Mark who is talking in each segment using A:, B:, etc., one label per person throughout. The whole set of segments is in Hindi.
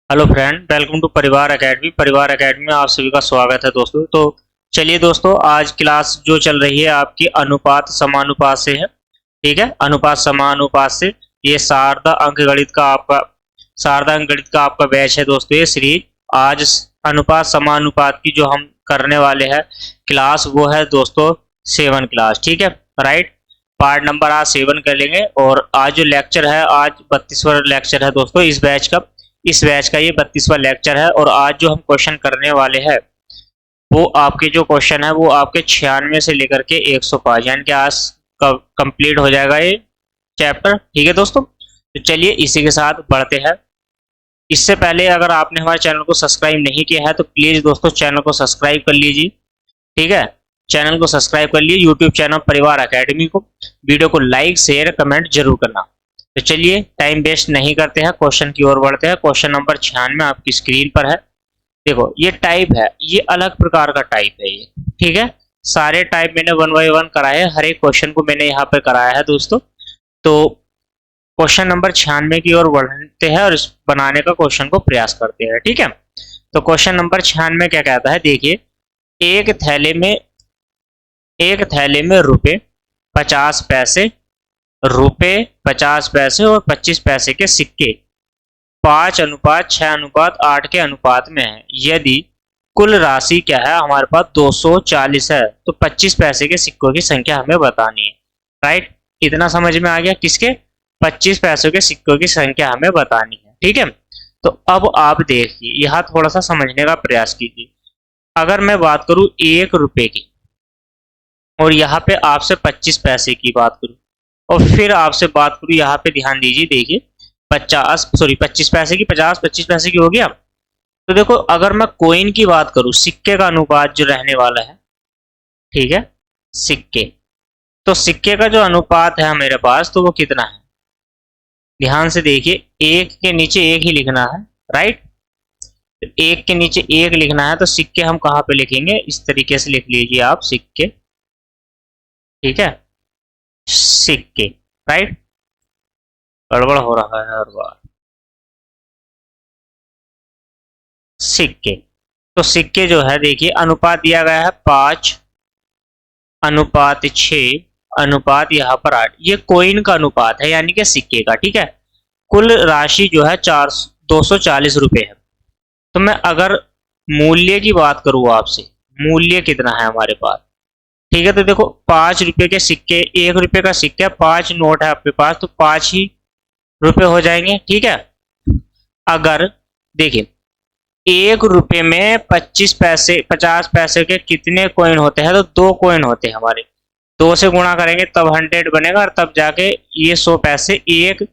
A: हेलो फ्रेंड, वेलकम टू परिवार एकेडमी। परिवार एकेडमी में आप सभी का स्वागत है दोस्तों। तो चलिए दोस्तों, आज क्लास जो चल रही है आपकी अनुपात समानुपात से है। ठीक है, अनुपात समानुपात से ये शारदा अंक गणित का आपका बैच है दोस्तों। ये सीरीज आज अनुपात समानुपात की जो हम करने वाले हैं क्लास, वो है दोस्तों 7 क्लास। ठीक है, राइट। पार्ट नंबर आज 7 कर लेंगे और आज जो लेक्चर है, आज 32वां लेक्चर है दोस्तों इस बैच का ये 32वां लेक्चर है। और आज जो हम क्वेश्चन करने वाले हैं वो आपके जो क्वेश्चन है वो आपके 96 से लेकर के 105 यानी कि आज कंप्लीट हो जाएगा ये चैप्टर। ठीक है दोस्तों, तो चलिए इसी के साथ बढ़ते हैं। इससे पहले अगर आपने हमारे चैनल को सब्सक्राइब नहीं किया है तो प्लीज दोस्तों चैनल को सब्सक्राइब कर लीजिए। ठीक है, चैनल को सब्सक्राइब कर लीजिए, यूट्यूब चैनल परिवार एकेडमी को। वीडियो को लाइक शेयर कमेंट जरूर करना। तो चलिए टाइम वेस्ट नहीं करते हैं, क्वेश्चन की ओर बढ़ते हैं। क्वेश्चन नंबर 96 आपकी स्क्रीन पर है। देखो ये टाइप है, ये अलग प्रकार का टाइप है ये। ठीक है, सारे टाइप मैंने 1 बाय 1 कराए हैं, हर एक क्वेश्चन को मैंने यहाँ पे कराया है दोस्तों। तो क्वेश्चन नंबर 96 की ओर बढ़ते हैं और इस बनाने का क्वेश्चन को प्रयास करते हैं। ठीक है, तो क्वेश्चन नंबर 96 क्या कहता है, देखिए। एक थैले में रुपए 50 पैसे और 25 पैसे के सिक्के 5:6:8 के अनुपात में है। यदि कुल राशि क्या है, हमारे पास 240 है, तो 25 पैसे के सिक्कों की संख्या हमें बतानी है। राइट, इतना समझ में आ गया? किसके? 25 पैसों के सिक्कों की संख्या हमें बतानी है। ठीक है, तो अब आप देखिए, यहाँ थोड़ा सा समझने का प्रयास कीजिए। अगर मैं बात करूं 1 रुपए की और यहाँ पे आपसे 25 पैसे की बात करूं और फिर आपसे बात करूं, यहाँ पे ध्यान दीजिए। देखिए 25 पैसे की, 25 पैसे की हो गया। तो देखो, अगर मैं कॉइन की बात करूं, सिक्के का अनुपात जो रहने वाला है, ठीक है, सिक्के, तो सिक्के का जो अनुपात है मेरे पास, तो वो कितना है? ध्यान से देखिए, एक के नीचे एक ही लिखना है। राइट, तो एक के नीचे एक लिखना है, तो सिक्के हम कहाँ पे लिखेंगे? इस तरीके से लिख लीजिए आप, सिक्के। ठीक है, सिक्के। राइट, गड़बड़ हो रहा है हर बार। सिक्के, तो सिक्के जो है, देखिए अनुपात दिया गया है 5:6 अनुपात यहाँ पर 8। ये कॉइन का अनुपात है यानी कि सिक्के का। ठीक है, कुल राशि जो है 240 रुपए है। तो मैं अगर मूल्य की बात करूं आपसे, मूल्य कितना है हमारे पास? ठीक है, तो देखो 5 रुपए के सिक्के, 1 रुपए का सिक्का, 5 नोट है आपके पास, तो 5 ही रुपए हो जाएंगे। ठीक है, अगर देखिए 1 रुपए में 50 पैसे के कितने कॉइन होते हैं? तो 2 कॉइन होते हैं हमारे। 2 से गुणा करेंगे तब 100 बनेगा और तब जाके ये 100 पैसे एक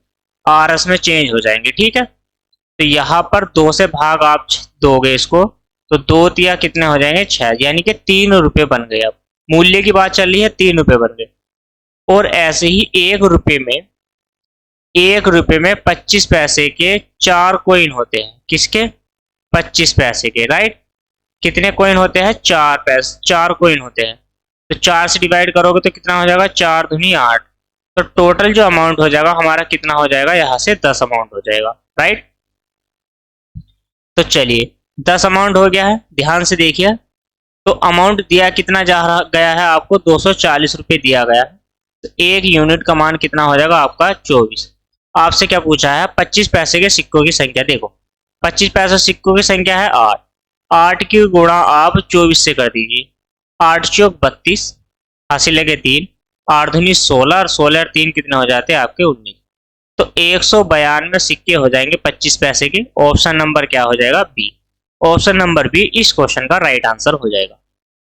A: आरएस में चेंज हो जाएंगे। ठीक है, तो यहाँ पर 2 से भाग आप दोगे इसको, तो 2 तिया कितने हो जाएंगे? 6, यानी कि 3 रुपए बन गए। अब मूल्य की बात चल रही है, 3 रुपए बन गए। और ऐसे ही 1 रुपए में 25 पैसे के 4 कॉइन होते हैं। किसके? 25 पैसे के। राइट, कितने कॉइन होते हैं? 4 कॉइन होते हैं। तो 4 से डिवाइड करोगे तो कितना हो जाएगा? 4 दूनी 8। तो टोटल जो अमाउंट हो जाएगा हमारा कितना हो जाएगा? यहाँ से 10 अमाउंट हो जाएगा। राइट, तो चलिए 10 अमाउंट हो गया है। ध्यान से देखिए, तो अमाउंट दिया कितना जा गया है आपको? 240 रुपए दिया गया है। तो एक यूनिट का मान कितना हो जाएगा आपका? 24। आपसे क्या पूछा है? 25 पैसे के सिक्कों की संख्या। देखो 25 पैसे सिक्कों की संख्या है 8। 8 की गुणा आप 24 से कर दीजिए। 8 चौक 32, हासिल लगे 3, 8 दूनी 16 और 16 और 3 कितने हो जाते हैं आपके? 19। तो 192 सिक्के हो जाएंगे 25 पैसे के। ऑप्शन नंबर क्या हो जाएगा? बी। ऑप्शन नंबर बी इस क्वेश्चन का राइट आंसर हो जाएगा।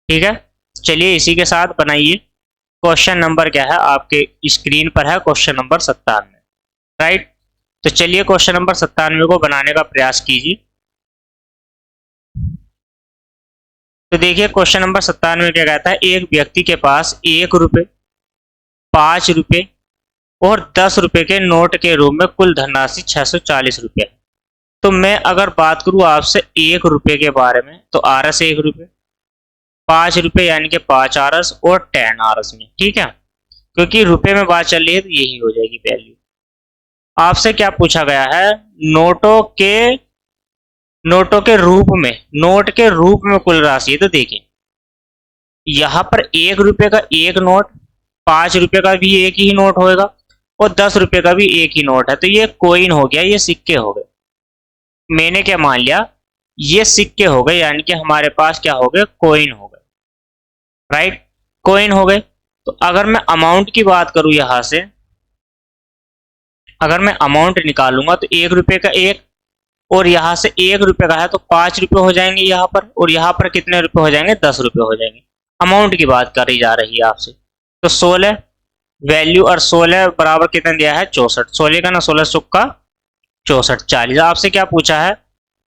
A: ठीक है, चलिए इसी के साथ बनाइए। क्वेश्चन नंबर क्या है आपके स्क्रीन पर है? Question number 97। राइट, तो चलिए क्वेश्चन नंबर 97 को बनाने का प्रयास कीजिए। तो देखिए क्वेश्चन नंबर 97 क्या कहता है, एक व्यक्ति के पास 1 रुपए, 5 रुपए और 10 रुपए के नोट के रूप में कुल धनराशि 640 रुपए है। तो मैं अगर बात करूं आपसे 1 रुपए के बारे में, तो आरएस 1 रुपए, 5 रुपए यानी कि 5 आरएस और 10 आरएस में। ठीक है, क्योंकि रुपए में बात चल रही है तो यही हो जाएगी वैल्यू। आपसे क्या पूछा गया है? नोटों के नोटों के रूप में, नोट के रूप में कुल राशि है। तो देखिए यहां पर 1 रुपए का एक नोट, 5 रुपए का भी एक ही नोट होगा और 10 रुपए का भी एक ही नोट है। तो ये कोइन हो गया, ये सिक्के हो गए। मैंने क्या मान लिया, ये सिक्के हो गए, यानी कि हमारे पास क्या हो गए, कोइन हो गए, राइट, कोइन हो गए। तो अगर मैं अमाउंट की बात करूं यहां से, अगर मैं अमाउंट निकालूंगा तो 1 रुपए का एक, और यहां से 1 रुपए का है तो 5 रुपए हो जाएंगे यहाँ पर, और यहाँ पर कितने रुपए हो जाएंगे, 10 रुपए हो जाएंगे। अमाउंट की बात करी जा रही है आपसे। तो 16 वैल्यू और 16 बराबर कितना दिया है, 64। 16 का ना 16 सुक्का 64, 40। आपसे क्या पूछा है,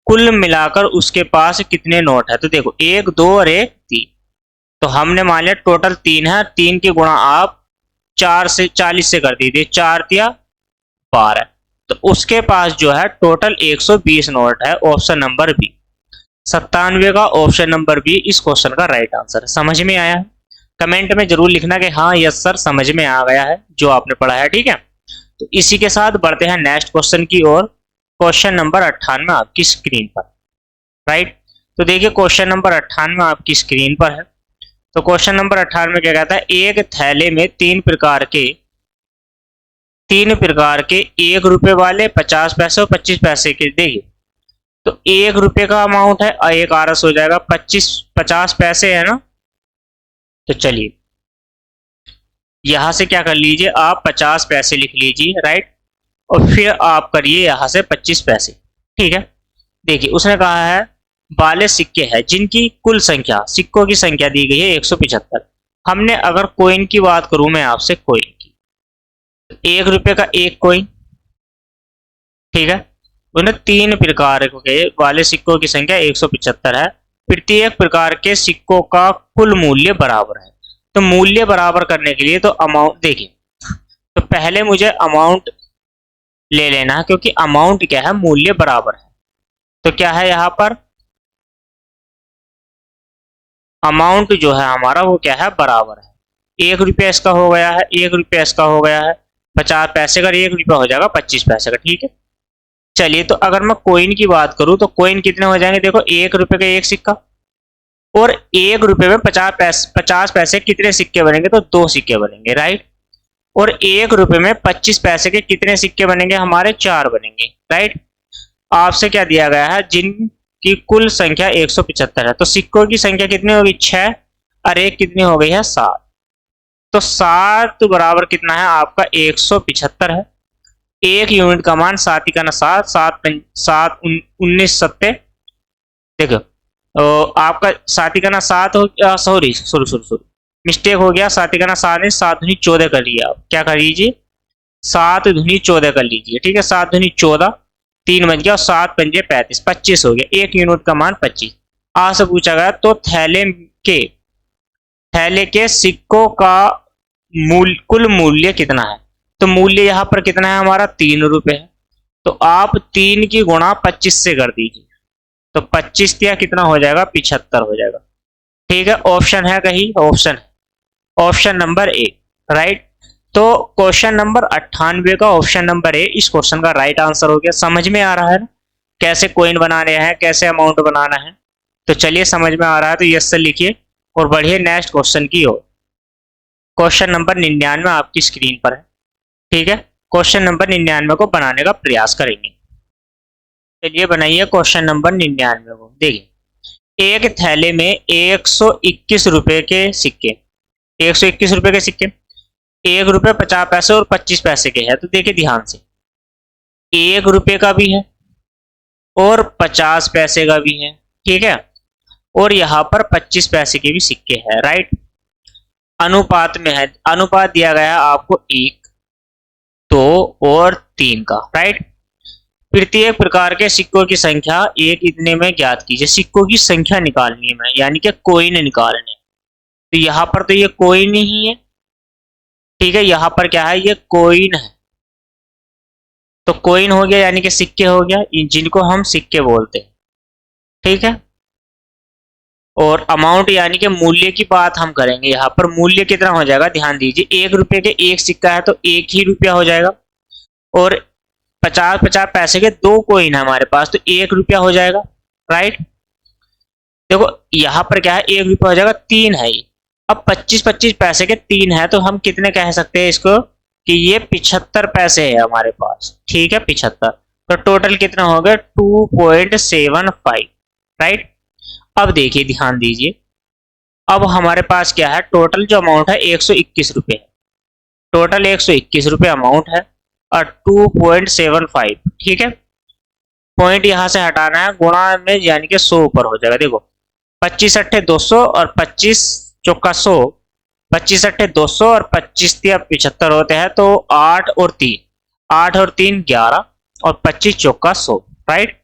A: कुल मिलाकर उसके पास कितने नोट है। तो देखो 1 2 और 1 3, तो हमने मान लिया टोटल 3 है। 3 की गुणा आप 4 से 40 से कर दीजिए, 4 या 12, तो उसके पास जो है टोटल 120 नोट है। ऑप्शन नंबर बी 97 का ऑप्शन नंबर बी इस क्वेश्चन का राइट आंसर है। समझ में आया है? कमेंट में जरूर लिखना कि हाँ यस सर समझ में आ गया है जो आपने पढ़ा है, ठीक है। तो इसी के साथ बढ़ते हैं नेक्स्ट क्वेश्चन की ओर। क्वेश्चन नंबर 98 आपकी स्क्रीन पर, राइट। तो देखिए क्वेश्चन नंबर 98 आपकी स्क्रीन पर है। तो क्वेश्चन नंबर 98 में क्या कहता है, एक थैले में तीन प्रकार के 1 रुपए वाले, 50 पैसे और 25 पैसे के, देखिए तो 1 रुपए का अमाउंट है और एक आरस हो जाएगा, 50 पैसे है ना। तो चलिए यहां से क्या कर लीजिए, आप 50 पैसे लिख लीजिए, राइट, और फिर आप करिए यहां से 25 पैसे, ठीक है। देखिए उसने कहा है वाले सिक्के हैं जिनकी कुल संख्या, सिक्कों की संख्या दी गई है 175। हमने अगर कोइन की बात करूं मैं आपसे, कोइन की, 1 रुपए का एक कोइन, ठीक है। उन्हें 3 प्रकार के वाले सिक्कों की संख्या 175 है। प्रत्येक प्रकार के सिक्कों का कुल मूल्य बराबर है। तो मूल्य बराबर करने के लिए तो अमाउंट, देखिए तो पहले मुझे अमाउंट ले लेना है, क्योंकि अमाउंट क्या है, मूल्य बराबर है। तो क्या है यहाँ पर, अमाउंट जो है हमारा वो क्या है, बराबर है। 1 रुपया इसका हो गया है, 1 रुपया इसका हो गया है, 50 पैसे का 1 रुपया हो जाएगा 25 पैसे का, ठीक है। चलिए तो अगर मैं कोइन की बात करूं तो कोइन कितने हो जाएंगे, देखो 1 रुपए का एक सिक्का, और 1 रुपए में 50 पैसे कितने सिक्के बनेंगे, तो 2 सिक्के बनेंगे, राइट। और 1 रुपए में 25 पैसे के कितने सिक्के बनेंगे, हमारे 4 बनेंगे, राइट। आपसे क्या दिया गया है, जिनकी कुल संख्या 175 है। तो सिक्कों की संख्या कितनी होगी, 6, और एक कितनी हो गई है, 7। तो 7 बराबर कितना है आपका, 175 है। एक यूनिट का मान 7 ही का ना 7, 7 19 सत्ते, देखो तो आपका 7 ही का ना 7 हो गया, सॉरी मिस्टेक हो गया, 7 ही का ना 7 है, 7 दूनी 14 कर लिया। आप क्या कर लीजिए, 7 दूनी 14 कर लीजिए, ठीक है। 7 दूनी 14, 3 बच गया, और 7 पंजे 35, 25 हो गया। एक यूनिट का मान 25। आपसे पूछा गया तो थैले के सिक्कों का कुल मूल्य कितना है। तो मूल्य यहाँ पर कितना है हमारा, 3 रुपए है। तो आप 3 की गुणा 25 से कर दीजिए, तो 25 या कितना हो जाएगा, 75 हो जाएगा, ठीक है। ऑप्शन है कहीं, ऑप्शन है, ऑप्शन नंबर ए, राइट। तो क्वेश्चन नंबर 98 का ऑप्शन नंबर ए इस क्वेश्चन का राइट आंसर हो गया। समझ में आ रहा है ना कैसे कोइन बनाने हैं, कैसे अमाउंट बनाना है। तो चलिए समझ में आ रहा है तो यस से लिखिए और बढ़िए नेक्स्ट क्वेश्चन की ओर। क्वेश्चन नंबर 99 आपकी स्क्रीन पर है, ठीक है। क्वेश्चन नंबर 99 को बनाने का प्रयास करेंगे। चलिए बनाइए क्वेश्चन नंबर 99 को। देखिए एक थैले में 121 रुपए के सिक्के, 121 रुपए के सिक्के, 1 रुपए 50 पैसे और 25 पैसे के हैं। तो देखिए ध्यान से, 1 रुपए का भी है और 50 पैसे का भी है, ठीक है, और यहाँ पर 25 पैसे के भी सिक्के हैं, राइट। अनुपात में है, अनुपात दिया गया है आपको 1, 2 और 3 का, राइट। प्रत्येक प्रकार के सिक्कों की संख्या एक इतने में ज्ञात कीजिए। सिक्कों की संख्या निकालनी है मैं, यानी कि कोइन निकालने। तो यहाँ पर तो ये कोइन ही है, ठीक है। यहाँ पर क्या है, ये कोइन है। तो कोइन हो गया यानी कि सिक्के हो गया, जिनको हम सिक्के बोलते हैं, ठीक है। और अमाउंट यानी कि मूल्य की बात हम करेंगे। यहाँ पर मूल्य कितना हो जाएगा, ध्यान दीजिए, 1 रुपए के एक सिक्का है तो 1 ही रुपया हो जाएगा, और 50 पैसे के 2 कोइन है हमारे पास तो 1 रुपया हो जाएगा। राइट। देखो यहाँ पर क्या है, 1 रुपया हो जाएगा, 3 है ये। अब 25-25 पैसे के 3 है तो हम कितने कह सकते हैं इसको कि ये 75 पैसे है हमारे पास, ठीक है 75। तो टोटल कितना हो गया 2.75, राइट। अब देखिए ध्यान दीजिए, अब हमारे पास क्या है, टोटल जो अमाउंट है 121 रुपये, टोटल 121 रुपये अमाउंट है और 2.75, ठीक है। पॉइंट यहां से हटाना है, गुणा में यानी कि 100 ऊपर हो जाएगा। देखो 25 अट्ठे 200 और 25 चौका 100, 25 अट्ठे 200 और 25 तिया 75 होते हैं, तो 8 और 3, 8 और 3 11 और 25 चौका 100, राइट।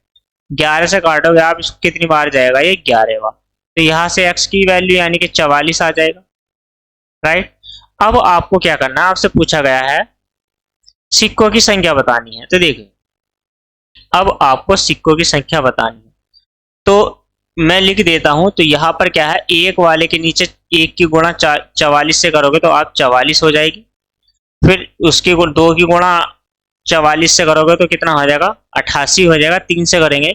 A: 11 से काटोगे आप इसको कितनी बार जाएगा, ये 11 बार। तो यहां से x की वैल्यू यानी कि 44 आ जाएगा, राइट। अब आपको क्या करना है, आपसे पूछा गया है सिक्कों की संख्या बतानी है। तो देखिए अब आपको सिक्कों की संख्या बतानी है, तो मैं लिख देता हूं। तो यहाँ पर क्या है, एक वाले के नीचे एक की गुणा 44 से करोगे तो आप 44 हो जाएगी। फिर उसकी दो की गुणा 44 से करोगे तो कितना हो जाएगा, 88 हो जाएगा। 3 से करेंगे,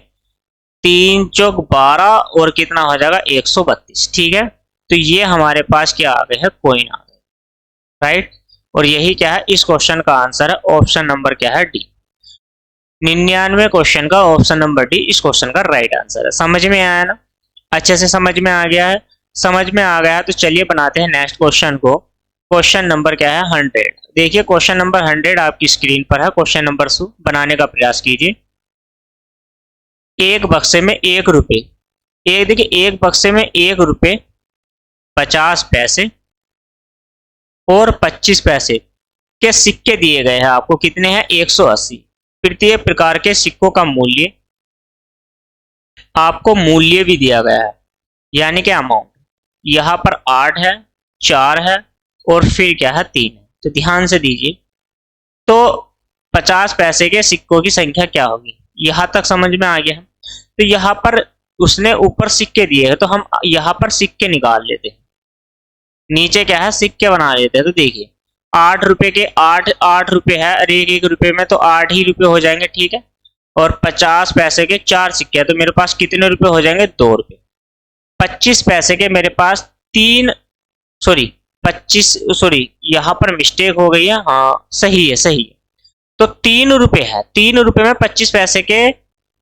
A: 3 चौक 12 और कितना हो जाएगा 132, ठीक है। तो ये हमारे पास क्या आ गए है, कॉइन आ गए, राइट। और यही क्या है, इस क्वेश्चन का आंसर है ऑप्शन नंबर क्या है, डी। 99 क्वेश्चन का ऑप्शन नंबर डी इस क्वेश्चन का राइट आंसर है। समझ में आया ना, अच्छे से समझ में आ गया है। समझ में आ गया है तो चलिए बनाते हैं नेक्स्ट क्वेश्चन को। क्वेश्चन नंबर क्या है, 100। देखिए क्वेश्चन नंबर 100 आपकी स्क्रीन पर है। क्वेश्चन नंबर 2 बनाने का प्रयास कीजिए। एक बक्से में 1 रुपये, एक देखिए एक बक्से में 1 रुपये 50 पैसे और 25 पैसे के सिक्के दिए गए हैं आपको, कितने हैं 180। प्रत्येक प्रकार के सिक्कों का मूल्य आपको मूल्य भी दिया गया है, यानी कि अमाउंट। यहां पर 8 है, 4 है और फिर क्या है 3 है। तो ध्यान से दीजिए, तो 50 पैसे के सिक्कों की संख्या क्या होगी, यहां तक समझ में आ गया है। तो यहां पर उसने ऊपर सिक्के दिए हैं तो हम यहां पर सिक्के निकाल लेते हैं, नीचे क्या है सिक्के बना लेते हैं। तो देखिए 8 रुपए के 8 रुपए है, और एक रुपए में तो 8 ही रुपए हो जाएंगे, ठीक है। और 50 पैसे के 4 सिक्के हैं तो मेरे पास कितने रुपए हो जाएंगे, 2 रुपए। 25 पैसे के मेरे पास 25 यहाँ पर मिस्टेक हो गई है, हाँ सही है सही है। तो 3 रुपए है, 3 रुपए में 25 पैसे के,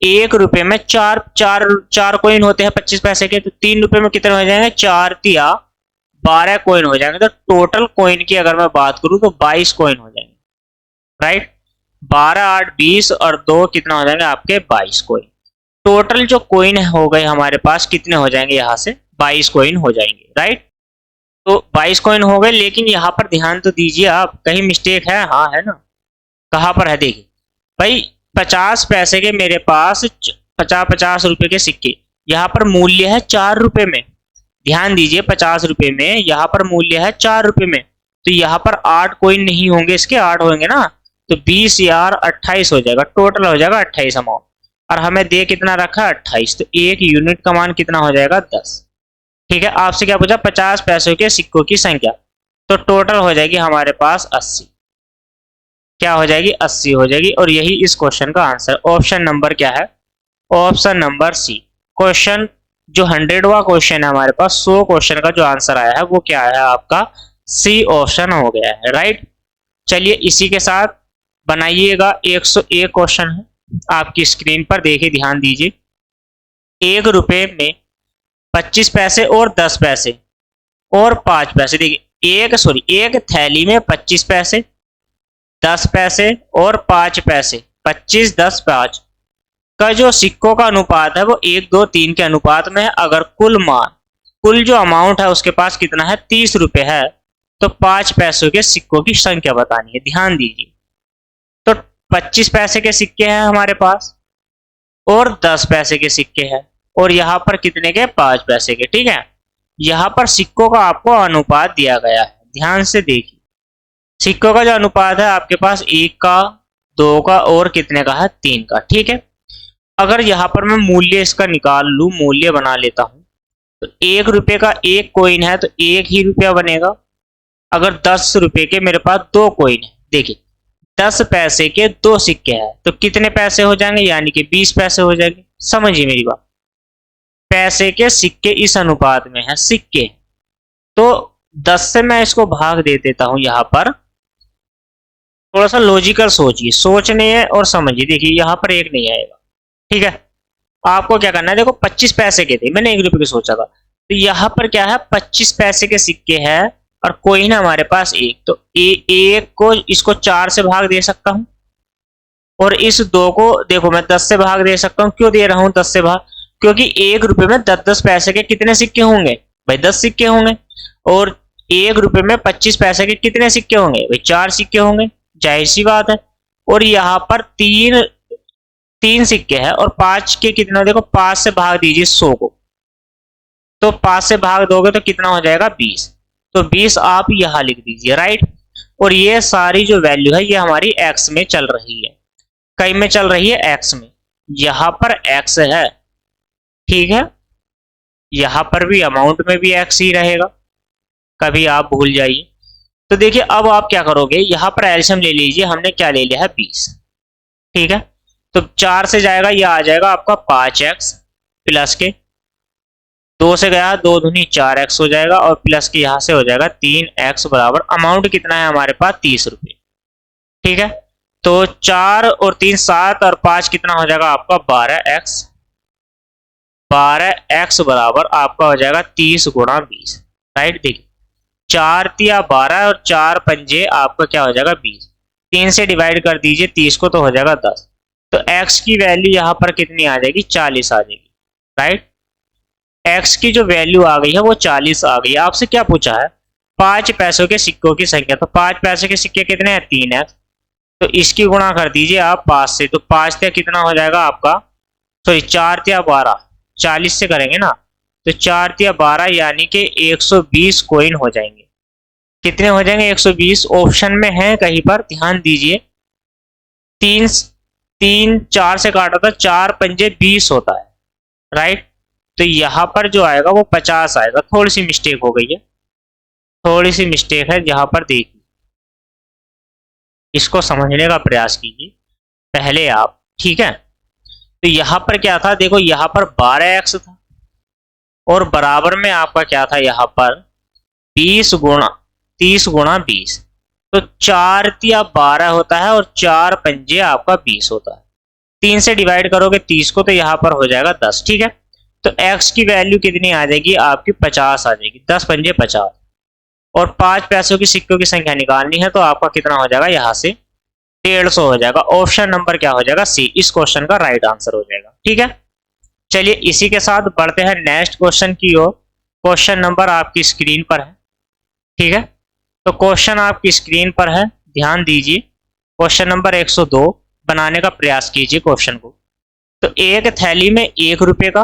A: 1 रुपए में चार कॉइन होते हैं 25 पैसे के। तो 3 रुपए में कितने हो जाएंगे, 4 तिया 12 कॉइन हो जाएंगे। तो टोटल कॉइन की अगर मैं बात करूं तो 22 कॉइन हो जाएंगे, राइट। 12 8 20 और 2 कितना हो जाएंगे आपके 22 कॉइन। टोटल जो कॉइन हो गए हमारे पास कितने हो जाएंगे, यहां से 22 कॉइन हो जाएंगे, राइट। तो 22 कॉइन हो गए, लेकिन यहाँ पर ध्यान तो दीजिए आप, कहीं मिस्टेक है, हाँ है ना, कहाँ पर है देखिए भाई। 50 पैसे के मेरे पास 50 रुपए के सिक्के, यहाँ पर मूल्य है 4 रुपए में। ध्यान दीजिए 50 रुपए में यहाँ पर मूल्य है 4 रुपए में, तो यहाँ पर 8 कॉइन नहीं होंगे, इसके 8 होंगे ना। तो 20 यार 28 हो जाएगा, टोटल हो जाएगा 28 अमाउंट। और हमें दे कितना रखा है 28, तो एक यूनिट का मान कितना हो जाएगा 10, ठीक है। आपसे क्या पूछा, 50 पैसों के सिक्कों की संख्या, तो टोटल हो जाएगी हमारे पास 80। क्या हो जाएगी, 80 हो जाएगी। और यही इस क्वेश्चन का आंसर, ऑप्शन नंबर क्या है, ऑप्शन नंबर सी। क्वेश्चन जो 100वां क्वेश्चन है हमारे पास, 100 क्वेश्चन का जो आंसर आया है वो क्या है आपका, सी ऑप्शन हो गया है, राइट। चलिए इसी के साथ बनाइएगा 101 क्वेश्चन है आपकी स्क्रीन पर, देखिए ध्यान दीजिए। 1 रुपए में 25 पैसे और 10 पैसे और 5 पैसे, देखिए एक थैली में 25 पैसे, 10 पैसे और 5 पैसे, 25 10 5 का जो सिक्कों का अनुपात है वो 1 2 3 के अनुपात में है। अगर कुल जो अमाउंट है उसके पास कितना है, 30 रुपए है, तो 5 पैसों के सिक्कों की संख्या बतानी है। ध्यान दीजिए, तो 25 पैसे के सिक्के हैं हमारे पास और 10 पैसे के सिक्के हैं, और यहाँ पर कितने के, 5 पैसे के, ठीक है। यहाँ पर सिक्कों का आपको अनुपात दिया गया है, ध्यान से देखिए। सिक्कों का जो अनुपात है आपके पास 1 का, 2 का और कितने का है, 3 का, ठीक है। अगर यहाँ पर मैं मूल्य इसका निकाल लूं, मूल्य बना लेता हूं, तो 1 रुपए का 1 कॉइन है तो 1 ही रुपया बनेगा। अगर 10 रुपए के मेरे पास 2 कॉइन है, देखिए 10 पैसे के 2 सिक्के हैं तो कितने पैसे हो जाएंगे, यानी कि 20 पैसे हो जाएंगे। समझिए मेरी बात, पैसे के सिक्के इस अनुपात में है सिक्के, तो 10 से मैं इसको भाग दे देता हूं। यहां पर थोड़ा सा लॉजिकल सोचिए, सोचने है और समझिए। देखिए यहां पर एक नहीं आएगा, ठीक है। आपको क्या करना है, देखो 25 पैसे के थे, मैंने 1 रुपए के सोचा था, तो यहाँ पर क्या है 25 पैसे के सिक्के हैं और कोई ना हमारे पास एक, तो एक को इसको 4 से भाग दे सकता हूं और इस 2 को देखो मैं 10 से भाग दे सकता हूं। क्यों दे रहा हूं 10 से भाग, क्योंकि 1 रुपए में 10-10 पैसे के कितने सिक्के होंगे भाई, 10 सिक्के होंगे। और 1 रुपए में 25 पैसे के कितने सिक्के होंगे भाई, 4 सिक्के होंगे, जाहिर सी बात है। और यहाँ पर तीन सिक्के हैं और 5 के कितना, देखो 5 से भाग दीजिए 100 को, तो 5 से भाग दोगे तो कितना हो जाएगा 20, तो 20 आप यहां लिख दीजिए, राइट। और ये सारी जो वैल्यू है ये हमारी एक्स में चल रही है, कई में चल रही है एक्स में, यहां पर एक्स है, ठीक है। यहां पर भी अमाउंट में भी एक्स ही रहेगा, कभी आप भूल जाइए। तो देखिए अब आप क्या करोगे, यहां पर एलसीएम ले लीजिए, हमने क्या ले लिया है 20, ठीक है। तो 4 से जाएगा, यह आ जाएगा आपका 5x प्लस के 2 से गया 2 दूनी 4x हो जाएगा और प्लस के यहां से हो जाएगा 3x बराबर अमाउंट कितना है हमारे पास 30 रुपए, ठीक है। तो 4 और 3 7 और 5 कितना हो जाएगा आपका 12x, 12x बराबर आपका हो जाएगा 30 गुणा 20, राइट। देखिए 4 तिया 12 और 4 पंजे आपका क्या हो जाएगा 20, 3 से डिवाइड कर दीजिए 30 को तो हो जाएगा 10, तो x की वैल्यू यहां पर कितनी आ जाएगी 40 आ जाएगी, राइट। x की जो वैल्यू आ गई है वो 40 आ गई है। आपसे क्या पूछा है 5 पैसों के सिक्कों की संख्या, तो 5 पैसे के सिक्के कितने हैं 3x, तो इसकी गुणा कर दीजिए आप 5 से, तो 5 तिया कितना हो जाएगा आपका, सॉरी 4 तिया 12, 40 से करेंगे ना, तो 4 तिया 12 यानी कि 120 कॉइन हो जाएंगे। कितने हो जाएंगे 120, ऑप्शन में है कहीं पर ध्यान दीजिए, 3 4 से काटा था, 4 पंजे 20 होता है, राइट। तो यहां पर जो आएगा वो 50 आएगा, थोड़ी सी मिस्टेक हो गई है, थोड़ी सी मिस्टेक है यहाँ पर, देखिए इसको समझने का प्रयास कीजिए पहले आप, ठीक है। तो यहां पर क्या था, देखो यहां पर 12x था और बराबर में आपका क्या था यहाँ पर 30 गुणा 20, तो 4 तिया 12 होता है और 4 पंजे आपका 20 होता है, 3 से डिवाइड करोगे 30 को तो यहाँ पर हो जाएगा 10, ठीक है। तो x की वैल्यू कितनी आ जाएगी आपकी 50 आ जाएगी, 10 पंजे 50, और 5 पैसों की सिक्कों की संख्या निकालनी है तो आपका कितना हो जाएगा यहाँ से 150 हो जाएगा। ऑप्शन नंबर क्या हो जाएगा सी, इस क्वेश्चन का राइट आंसर हो जाएगा, ठीक है। चलिए इसी के साथ बढ़ते हैं नेक्स्ट क्वेश्चन की ओर। क्वेश्चन नंबर आपकी स्क्रीन पर है, ठीक है। तो क्वेश्चन आपकी स्क्रीन पर है, ध्यान दीजिए। क्वेश्चन नंबर 102 बनाने का प्रयास कीजिए क्वेश्चन को। तो एक थैली में 1 रुपए का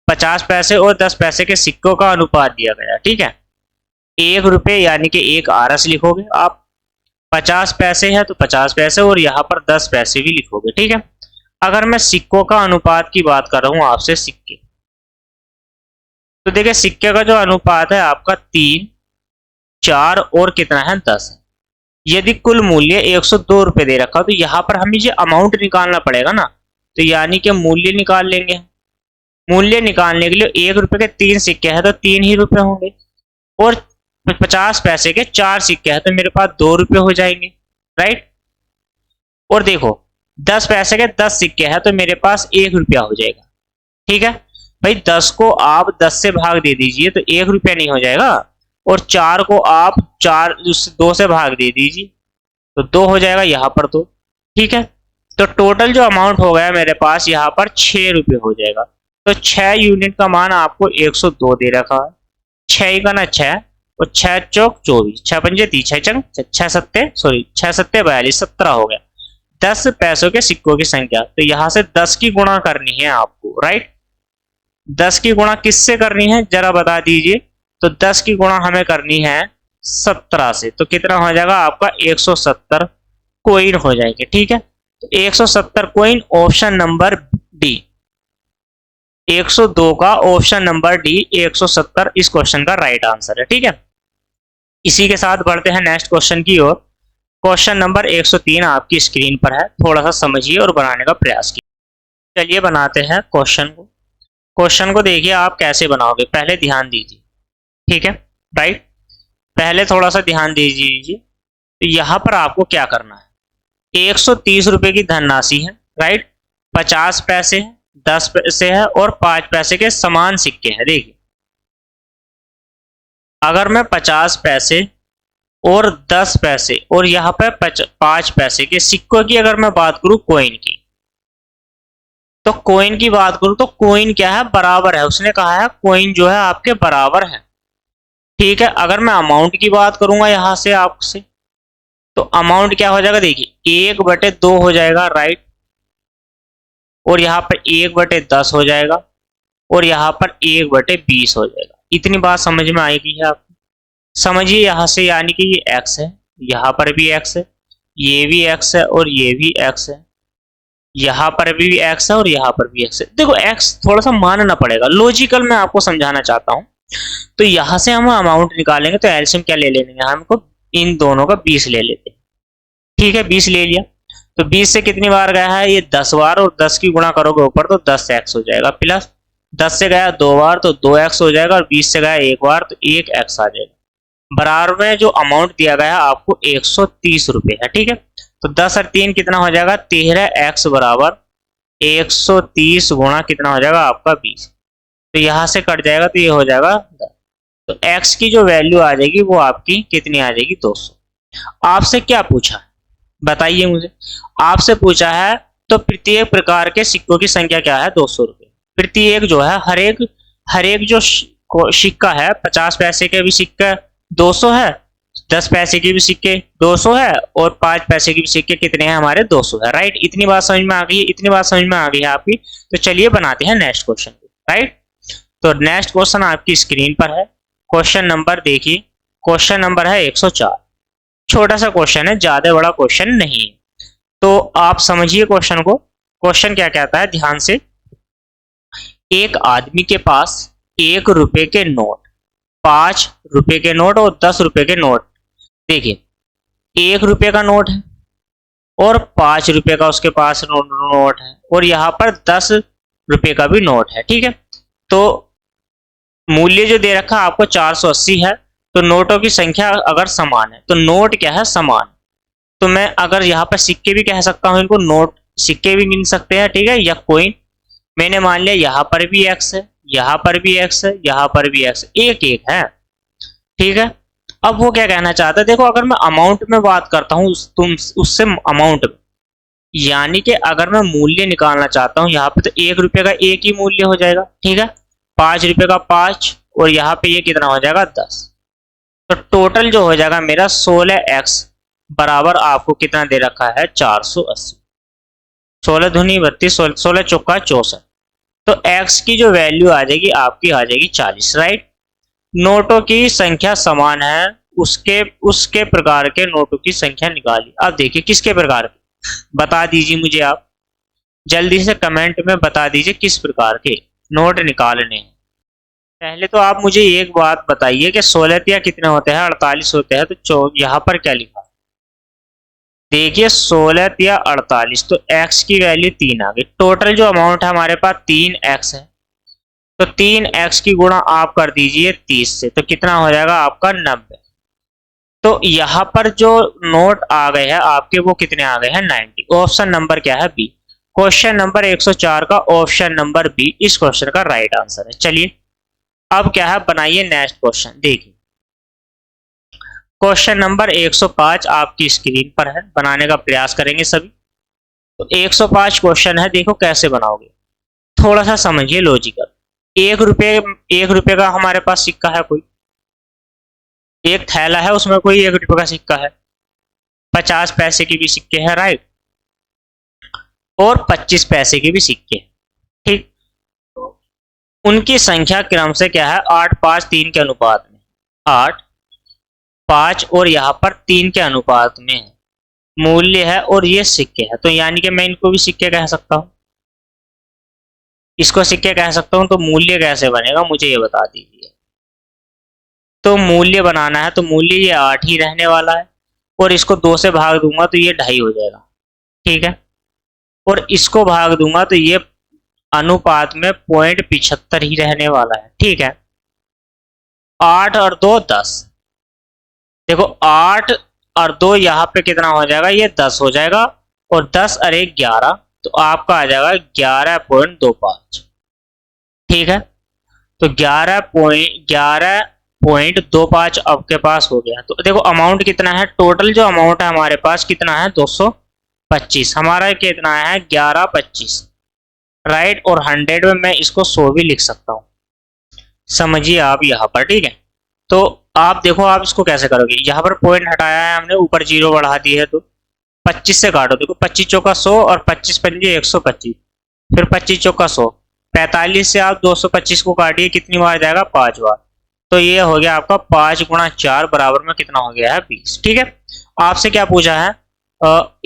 A: 50 पैसे और 10 पैसे के सिक्कों का अनुपात दिया गया, ठीक है। 1 रुपए यानी कि 1 आरस लिखोगे आप, 50 पैसे है तो 50 पैसे और यहाँ पर 10 पैसे भी लिखोगे, ठीक है। अगर मैं सिक्कों का अनुपात की बात कर रहा हूं आपसे, सिक्के, तो देखिए सिक्के का जो अनुपात है आपका 3 4 और कितना है 10 है। यदि कुल मूल्य 102 रुपए दे रखा तो यहाँ पर हमें ये अमाउंट निकालना पड़ेगा ना, तो यानी कि मूल्य निकाल लेंगे। मूल्य निकालने के लिए 1 रुपए के 3 सिक्के हैं तो 3 ही रुपए होंगे, और 50 पैसे के 4 सिक्के हैं तो मेरे पास 2 रुपए हो जाएंगे, राइट। और देखो 10 पैसे के 10 सिक्के हैं तो मेरे पास 1 रुपया हो जाएगा, ठीक है भाई। 10 को आप 10 से भाग दे दीजिए तो 1 रुपया नहीं हो जाएगा, और 4 को आप 2 से भाग दे दीजिए तो 2 हो जाएगा यहाँ पर, तो ठीक है। तो टोटल जो अमाउंट हो गया मेरे पास यहाँ पर 6 रुपये हो जाएगा। तो 6 यूनिट का मान आपको 102 दे रखा है, 6 का ना 6 और 6 चौक 24, 6 पंजे 30, 6 चंग 6 सत्ते 42 17 हो गया। 10 पैसों के सिक्कों की संख्या, तो यहां से 10 की गुणा करनी है आपको, राइट। 10 की गुणा किससे करनी है जरा बता दीजिए, तो 10 की गुणा हमें करनी है 17 से, तो कितना हो जाएगा आपका 170 कॉइन हो जाएंगे, ठीक है। तो 170 कॉइन ऑप्शन नंबर डी, 102 का ऑप्शन नंबर डी 170 इस क्वेश्चन का राइट आंसर है, ठीक है। इसी के साथ बढ़ते हैं नेक्स्ट क्वेश्चन की ओर। क्वेश्चन नंबर 103 आपकी स्क्रीन पर है, थोड़ा सा समझिए और बनाने का प्रयास कीजिए। चलिए बनाते हैं क्वेश्चन को। क्वेश्चन को देखिए आप कैसे बनाओगे, पहले ध्यान दीजिए, ठीक है, राइट। पहले थोड़ा सा ध्यान दीजिए। तो यहाँ पर आपको क्या करना है, 130 रुपए की धनराशि है, राइट। 50 पैसे है, 10 पैसे है और 5 पैसे के समान सिक्के हैं। देखिए अगर मैं 50 पैसे और 10 पैसे और यहाँ पे 5 पैसे के सिक्कों की अगर मैं बात करूं कॉइन की, तो कॉइन की बात करूं तो कॉइन क्या है, बराबर है। उसने कहा है कॉइन जो है आपके बराबर है, ठीक है। अगर मैं अमाउंट की बात करूंगा यहां से आपसे, तो अमाउंट क्या हो जाएगा, देखिए 1/2 हो जाएगा, राइट। और यहाँ पर 1/10 हो जाएगा और यहाँ पर 1/20 हो जाएगा। इतनी बात समझ में आएगी है आपको। समझिए यहां से, यानी कि ये x है, यहाँ पर भी x है, ये भी x है और ये भी x है, यहाँ पर भी x है और यहाँ पर भी x है। देखो x थोड़ा सा मानना पड़ेगा, लॉजिकल मैं आपको समझाना चाहता हूं। तो यहां से हम अमाउंट निकालेंगे तो एलसीएम क्या ले लेंगे, हमको इन दोनों का 20 ले लेते हैं, ठीक है। 20 ले लिया तो 20 से कितनी बार गया है, ये 10 बार, और 10 की गुणा करोगे ऊपर तो 10x हो जाएगा, प्लस 10 से गया 2 बार तो 2x हो जाएगा, और 20 से गया 1 बार तो 1x आ जाएगा। बराबर में जो अमाउंट दिया गया है आपको 130 रुपए है, ठीक है। तो 10 और 3 कितना हो जाएगा, 13x बराबर 130 गुणा कितना हो जाएगा आपका 20। तो यहां से कट जाएगा तो ये हो जाएगा 10। तो x की जो वैल्यू आ जाएगी वो आपकी कितनी आ जाएगी, 200। आपसे क्या पूछा है बताइए मुझे, आपसे पूछा है तो प्रत्येक प्रकार के सिक्कों की संख्या क्या है, 200 रुपए। प्रत्येक जो है हर एक जो सिक्का है, 50 पैसे के भी सिक्का 200 है, 10 पैसे की भी सिक्के 200 है और 5 पैसे की भी सिक्के कितने हैं हमारे, 200 है, राइट। इतनी बात समझ में आ गई है, इतनी बात समझ में आ गई है आपकी। तो चलिए बनाते हैं नेक्स्ट क्वेश्चन, राइट। तो नेक्स्ट क्वेश्चन आपकी स्क्रीन पर है। क्वेश्चन नंबर देखिए, क्वेश्चन नंबर है 104। छोटा सा क्वेश्चन है, ज्यादा बड़ा क्वेश्चन नहीं है, तो आप समझिए क्वेश्चन को। क्वेश्चन क्या कहता है, ध्यान से। एक आदमी के पास 1 रुपए के नोट, 5 रुपए के नोट और 10 रुपए के नोट। देखिए 1 रुपए का नोट है और 5 रुपए का उसके पास नोट है और यहाँ पर 10 रुपए का भी नोट है, ठीक है। तो मूल्य जो दे रखा है आपको 480 है। तो नोटों की संख्या अगर समान है तो नोट क्या है, समान। तो मैं अगर यहाँ पर सिक्के भी कह सकता हूँ, इनको नोट सिक्के भी गिन सकते हैं, ठीक है, या कॉइन। मैंने मान लिया यहाँ पर भी x है, यहाँ पर भी x है, यहाँ पर भी x, एक एक है, ठीक है। अब वो क्या कहना चाहता है, देखो अगर मैं अमाउंट में बात करता हूँ तुम उससे अमाउंट में, यानी कि अगर मैं मूल्य निकालना चाहता हूँ यहाँ पे, तो 1 रुपए का 1 ही मूल्य हो जाएगा, ठीक है। 5 रुपए का 5 और यहाँ पे ये कितना हो जाएगा, 10। तो टोटल जो हो जाएगा मेरा 16x बराबर आपको कितना दे रखा है, 480। 16 दूनी 32, 16 चौका 64। तो x की जो वैल्यू आ जाएगी आपकी आ जाएगी 40, राइट। नोटों की संख्या समान है, उसके प्रकार के नोटों की संख्या निकाली। अब देखिए किसके प्रकार के, बता दीजिए मुझे, आप जल्दी से कमेंट में बता दीजिए किस प्रकार के नोट निकालने हैं। पहले तो आप मुझे एक बात बताइए कि 16 तिया कितने होते हैं, 48 होते हैं। तो यहाँ पर क्या लिखा, देखिए 16 तिया 48, तो x की वैल्यू 3 आ गई। टोटल जो अमाउंट है हमारे पास 3x है, तो 3x की गुणा आप कर दीजिए 30 से, तो कितना हो जाएगा आपका 90। तो यहाँ पर जो नोट आ गए हैं आपके वो कितने आ गए हैं, 90। ऑप्शन नंबर क्या है, बी। क्वेश्चन नंबर 104 का ऑप्शन नंबर बी इस क्वेश्चन का राइट आंसर है। चलिए अब क्या है, बनाइए नेक्स्ट क्वेश्चन। देखिए क्वेश्चन नंबर 105 आपकी स्क्रीन पर है, बनाने का प्रयास करेंगे सभी। तो 105 क्वेश्चन है, देखो कैसे बनाओगे, थोड़ा सा समझिए लॉजिकल। 1 रुपए का हमारे पास सिक्का है, कोई एक थैला है उसमें कोई 1 रुपए का सिक्का है, 50 पैसे की भी सिक्के हैं, राइट, और 25 पैसे के भी सिक्के, ठीक। उनकी संख्या क्रम से क्या है, 8, 5, 3 के अनुपात में, 8, 5 और यहाँ पर 3 के अनुपात में है, मूल्य है और ये सिक्के है। तो यानी कि मैं इनको भी सिक्के कह सकता हूं, इसको सिक्के कह सकता हूं। तो मूल्य कैसे बनेगा मुझे ये बता दीजिए। तो मूल्य बनाना है तो मूल्य ये 8 ही रहने वाला है, और इसको 2 से भाग दूंगा तो ये 2.5 हो जाएगा, ठीक है। और इसको भाग दूंगा तो ये अनुपात में 0.75 ही रहने वाला है, ठीक है। 8 और 2 10। देखो 8 और 2 यहाँ पे कितना हो जाएगा, ये 10 हो जाएगा, और 10 और 1 11, तो आपका आ जाएगा 11.25, ठीक है। तो 11.25 आपके पास हो गया। तो देखो अमाउंट कितना है, टोटल जो अमाउंट है हमारे पास कितना है 225, हमारा कितना है 1125, राइट। और 100 में मैं इसको 100 भी लिख सकता हूँ, समझिए आप यहाँ पर, ठीक है। तो आप देखो आप इसको कैसे करोगे, यहाँ पर पॉइंट हटाया है हमने, ऊपर जीरो बढ़ा दी है, तो 25 से काटो। देखो 25 चौका 100 और 25 पंजे 125, फिर 25 चौका 100, 45 से आप 225 को काटिए, कितनी बार जाएगा 5 बार। तो ये हो गया आपका 5 गुणा 4 बराबर में कितना हो गया है 20, ठीक है। आपसे क्या पूछा है,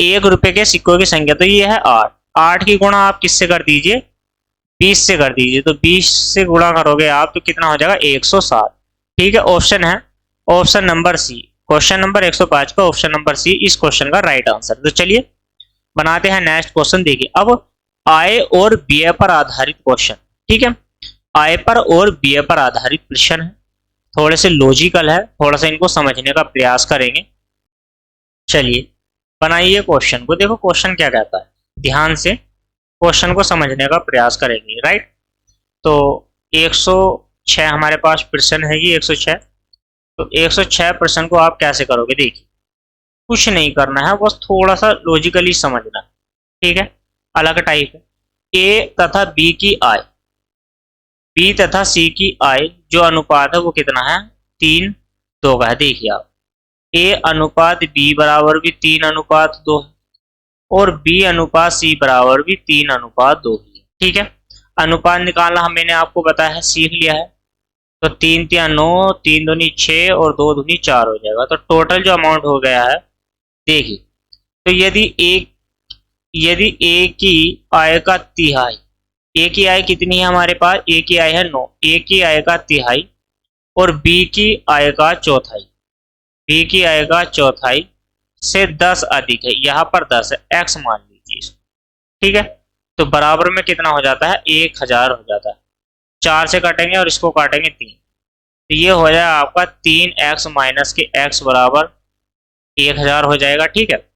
A: 1 रुपए के सिक्कों की संख्या, तो ये है 8। 8 की गुणा आप किससे कर दीजिए, 20 से कर दीजिए। तो 20 से गुणा करोगे आप तो कितना हो जाएगा 107, ठीक है। ऑप्शन है option number C, question number 105 का ऑप्शन नंबर सी इस क्वेश्चन का राइट आंसर। तो चलिए बनाते हैं नेक्स्ट क्वेश्चन। देखिए अब आय और व्यय पर आधारित क्वेश्चन, ठीक है। आय पर और व्यय पर आधारित प्रश्न है, थोड़े से लॉजिकल है, थोड़ा सा इनको समझने का प्रयास करेंगे। चलिए बनाइए क्वेश्चन को। देखो क्वेश्चन क्या कहता है, ध्यान से क्वेश्चन को समझने का प्रयास करेंगे, राइट। तो 106 हमारे पास प्रश्न है, ये 106। तो 106 प्रश्न को आप कैसे करोगे, देखिए कुछ नहीं करना है, बस थोड़ा सा लॉजिकली समझना, ठीक है। अलग टाइप है, ए तथा बी की आय, बी तथा सी की आय जो अनुपात है वो कितना है 3:2 का है। देखिए आप ए अनुपात बी बराबर भी 3:2 है, और बी अनुपात सी बराबर भी 3:2 ही है, ठीक है। अनुपात निकालना मैंने आपको बताया है, सीख लिया है। तो 3 3 9, 3 दूनी 6 और 2 दूनी 4 हो जाएगा। तो टोटल जो अमाउंट हो गया है, देखिए तो यदि ए की आय का तिहाई, ए की आय कितनी है हमारे पास, ए की आय है 9, ए की आय का तिहाई और बी की आय का चौथाई, बी की आय का चौथाई से 10 अधिक है, यहाँ पर 10 है, एक्स मान लीजिए इसको, ठीक है। तो बराबर में कितना हो जाता है 1000 हो जाता है। 4 से काटेंगे और इसको काटेंगे 3, तो ये हो जाएगा आपका 3x माइनस के x बराबर 1000 हो जाएगा, ठीक है।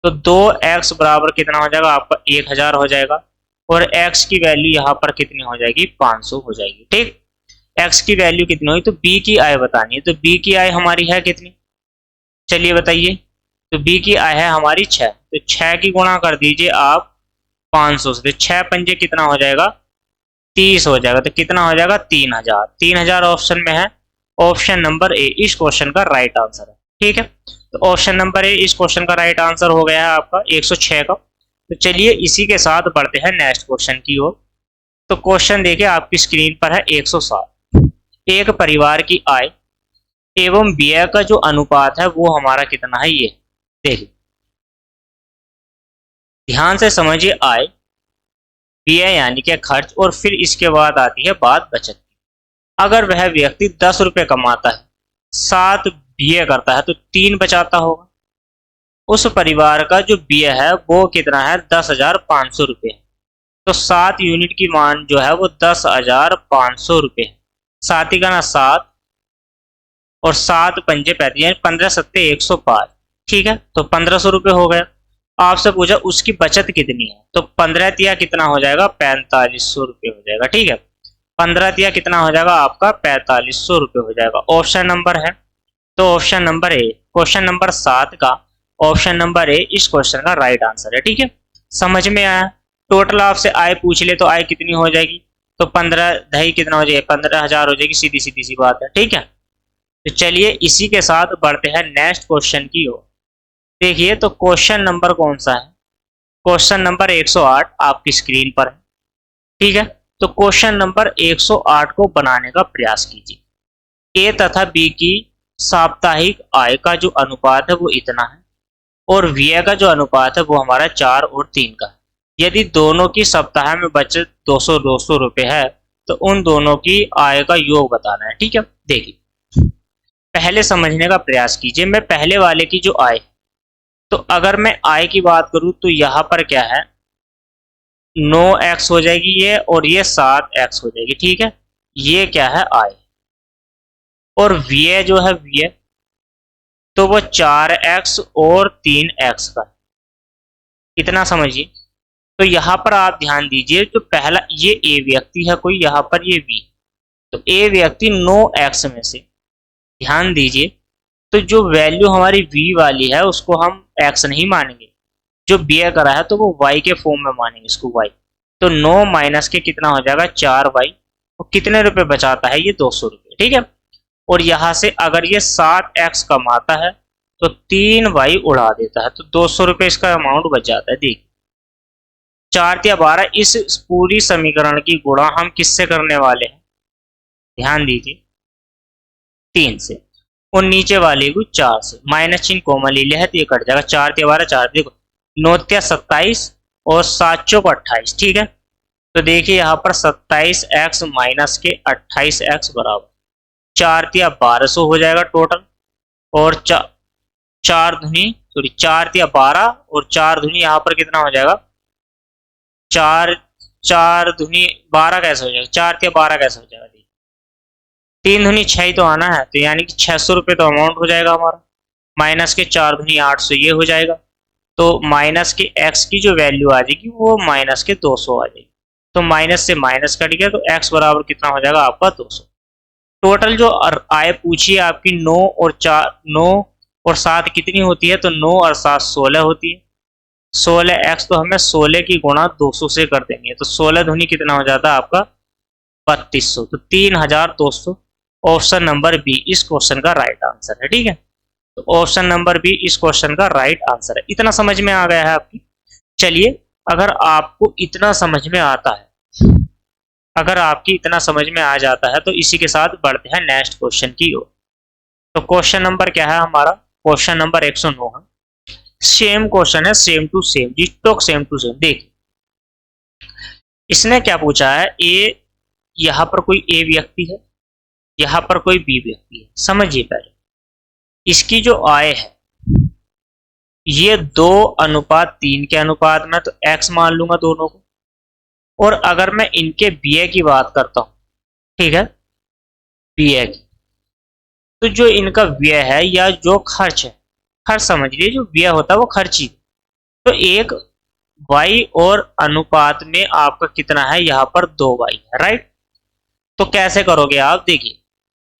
A: तो 2x बराबर कितना हो जाएगा आपका 1000 हो जाएगा, और x की वैल्यू यहाँ पर कितनी हो जाएगी 500 हो जाएगी, ठीक। x की वैल्यू कितनी हुई, तो b की आय बतानी है। तो b की आय हमारी है कितनी, चलिए बताइए। तो b की आय है हमारी 6, तो 6 की गुणा कर दीजिए आप 500 से, 6 पंजे कितना हो जाएगा 30 हो जाएगा। तो कितना हो जाएगा 3000, 3000 ऑप्शन में है, ऑप्शन नंबर ए इस क्वेश्चन का राइट आंसर है, ठीक है। तो ऑप्शन नंबर ए इस क्वेश्चन का राइट आंसर हो गया है आपका 106 का। तो चलिए इसी के साथ बढ़ते हैं नेक्स्ट क्वेश्चन की ओर। तो क्वेश्चन देखिए आपकी स्क्रीन पर है 107। एक परिवार की आय एवं व्यय का जो अनुपात है वो हमारा कितना है, ये देखिए ध्यान से समझिए। आय, व्यय यानी कि खर्च, और फिर इसके बाद आती है बात बचत की। अगर वह व्यक्ति 10 रुपए कमाता है, 7 व्यय करता है, तो 3 बचाता होगा। उस परिवार का जो व्यय है वो कितना है 10,500 रुपये। तो 7 यूनिट की मान जो है वो 10,500 रुपये है। 7 का ना 7 और 7 पंजे 35, 15 सत्ते 105, ठीक है। तो 1500 रुपये हो गया। आपसे पूछा उसकी बचत कितनी है, तो 15 तिया कितना हो जाएगा 4500 रुपये हो जाएगा, ठीक है। 15 तिया कितना हो जाएगा आपका 4500 रुपये हो जाएगा। ऑप्शन नंबर है, तो option number A, question number 7 का ऑप्शन नंबर ए इस क्वेश्चन का राइट आंसर है, ठीक है। समझ में आया। टोटल आपसे आय पूछ ले तो आय कितनी हो जाएगी, तो 15 दही कितना हो जाएगा 15,000 हो जाएगी, सीधी सीधी सी बात है, ठीक है। तो चलिए इसी के साथ बढ़ते हैं नेक्स्ट क्वेश्चन की ओर। देखिए तो क्वेश्चन नंबर कौन सा है, क्वेश्चन नंबर 108 आपकी स्क्रीन पर है, ठीक है। तो क्वेश्चन नंबर 108 को बनाने का प्रयास कीजिए। ए तथा बी की साप्ताहिक आय का जो अनुपात है वो इतना है, और व्यय का जो अनुपात है वो हमारा 4 और 3 का है। यदि दोनों की सप्ताह में बचत 200-200 रुपये है, तो उन दोनों की आय का योग बताना है, ठीक है। देखिए पहले समझने का प्रयास कीजिए। मैं पहले वाले की जो आय, तो अगर मैं आय की बात करूं तो यहां पर क्या है 9x हो जाएगी ये, और ये 7x हो जाएगी। ठीक है, ये क्या है आय। और व्यय जो है व्यय, तो वो 4x और 3x का, इतना समझिए। तो यहां पर आप ध्यान दीजिए, जो पहला ये ए व्यक्ति है कोई, यहां पर ये बी, तो ए व्यक्ति 9x में से, ध्यान दीजिए, तो जो वैल्यू हमारी वी वाली है उसको हम x नहीं मानेंगे, जो व्यय करा है तो वो y के फॉर्म में मानेंगे इसको y। तो 9 माइनस के कितना हो जाएगा 4y, और कितने रुपए बचाता है ये 200 रुपए। ठीक है, और यहां से अगर ये 7x कमाता है तो 3y उड़ा देता है, तो 200 रुपए इसका अमाउंट बच जाता है। देखिए 4 या 12, इस पूरी समीकरण की गुणा हम किससे करने वाले हैं, ध्यान दीजिए 3 से, और नीचे वाले को 4 से। माइनस चिन्ह कॉमन ले लिया है तो ये कट जाएगा, 4 या 12, 4 देखो 9 या 27 और 7 चौक 28। ठीक है, तो देखिए यहाँ पर 27x माइनस के 28x बराबर 4 या 1200 हो जाएगा टोटल, और 4 दूनी सॉरी 4 या 12 और 4 दूनी यहाँ पर कितना हो जाएगा 4, 4 दूनी 12 कैसे हो जाएगा, 4 या 12 कैसे हो जाएगा, 3 दूनी 6 ही तो आना है, तो यानी कि 600 रुपये तो अमाउंट हो जाएगा हमारा। माइनस के 4 दूनी 800 ये हो जाएगा, तो माइनस के x की जो वैल्यू आ जाएगी वो माइनस के 200 आ जाएगी। तो माइनस से माइनस कट गया, तो x बराबर कितना हो जाएगा आपका 200। टोटल जो आय पूछी है आपकी 9 और 4, 9 और 7 कितनी होती है, तो 9 और 7 16 होती है। 16x तो हमें 16 की गुणा 200 से कर देंगे, तो 16 दूनी कितना हो जाता है आपका 3200, तो 3200। ऑप्शन नंबर बी इस क्वेश्चन का राइट आंसर है। ठीक है, तो ऑप्शन नंबर बी इस क्वेश्चन का राइट आंसर है। इतना समझ में आ गया है आपकी। चलिए, अगर आपको इतना समझ में आता है, अगर आपकी इतना समझ में आ जाता है, तो इसी के साथ बढ़ते हैं नेक्स्ट क्वेश्चन की ओर। तो क्वेश्चन नंबर क्या है हमारा, क्वेश्चन नंबर 109 है। सेम क्वेश्चन है, same to same, ditto same to same. देखिए इसने क्या पूछा है, ए यहां पर कोई ए व्यक्ति है, यहां पर कोई बी व्यक्ति है। समझिए पहले इसकी जो आय है ये 2:3 के अनुपात में, तो x मान लूंगा दोनों को। और अगर मैं इनके व्यय की बात करता हूं, ठीक है, व्यय की, तो जो इनका व्यय है या जो खर्च है, खर्च समझ लीजिए, जो व्यय होता है वो खर्च ही, तो एक y और अनुपात में आपका कितना है, यहां पर 2y है, राइट। तो कैसे करोगे आप, देखिए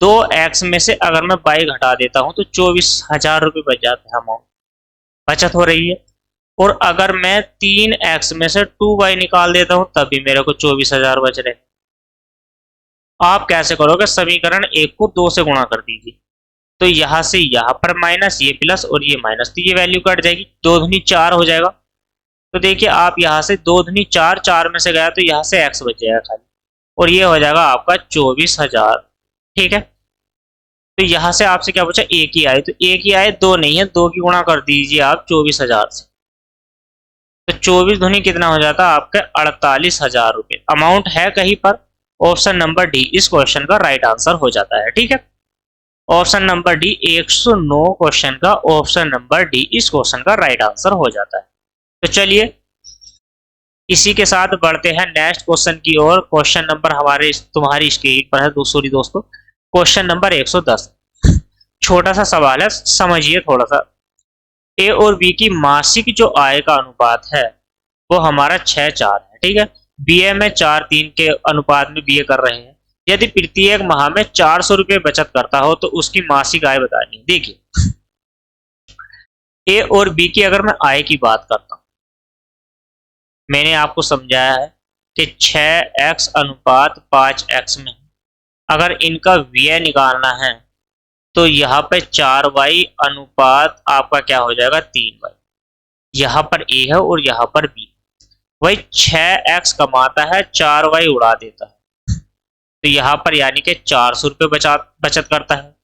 A: 2x में से अगर मैं y घटा देता हूं तो 24,000 रुपये बच जाता है, अमाउंट बचत हो रही है। और अगर मैं 3x में से 2y निकाल देता हूं तब भी मेरे को 24,000 बच रहे। आप कैसे करोगे, समीकरण 1 को 2 से गुणा कर दीजिए, तो यहां से यहां पर माइनस, ये प्लस और ये माइनस, तो ये वैल्यू कट जाएगी, 2 दूनी 4 हो जाएगा। तो देखिए आप यहां से 2 दूनी 4, 4 में से गया तो यहां से x बच जाएगा खाली, और ये हो जाएगा आपका 24,000। ठीक है, तो यहां से आपसे क्या पूछा, एक ही आए, तो एक ही आए, 2 नहीं है, 2 की गुणा कर दीजिए आप 24,000 से, तो 24 दूनी कितना हो जाता है आपका 48,000 रुपये। अमाउंट है कहीं पर, ऑप्शन नंबर डी इस क्वेश्चन का राइट आंसर हो जाता है। ठीक है, ऑप्शन नंबर डी 109 क्वेश्चन का ऑप्शन नंबर डी इस क्वेश्चन का राइट आंसर हो जाता है। तो चलिए इसी के साथ बढ़ते हैं नेक्स्ट क्वेश्चन की ओर। क्वेश्चन नंबर हमारे तुम्हारी स्क्रीन पर है दोस्तों, क्वेश्चन नंबर 110। छोटा सा सवाल है, समझिए थोड़ा सा। ए और बी की मासिक जो आय का अनुपात है वो हमारा 6:4 है। ठीक है, बीए में 4:3 के अनुपात में बीए कर रहे हैं। यदि प्रत्येक माह में 400 रुपये बचत करता हो तो उसकी मासिक आय बतानी है। देखिए ए और बी की अगर मैं आय की बात करता हूं, मैंने आपको समझाया है कि 6x अनुपात 5x में, अगर इनका व्यय निकालना है तो यहाँ पे 4y अनुपात आपका क्या हो जाएगा 3y। यहाँ पर a है और यहाँ पर b। वही 6x कमाता है, 4y उड़ा देता है, तो यहाँ पर यानी कि 400 रुपये बचत करता है।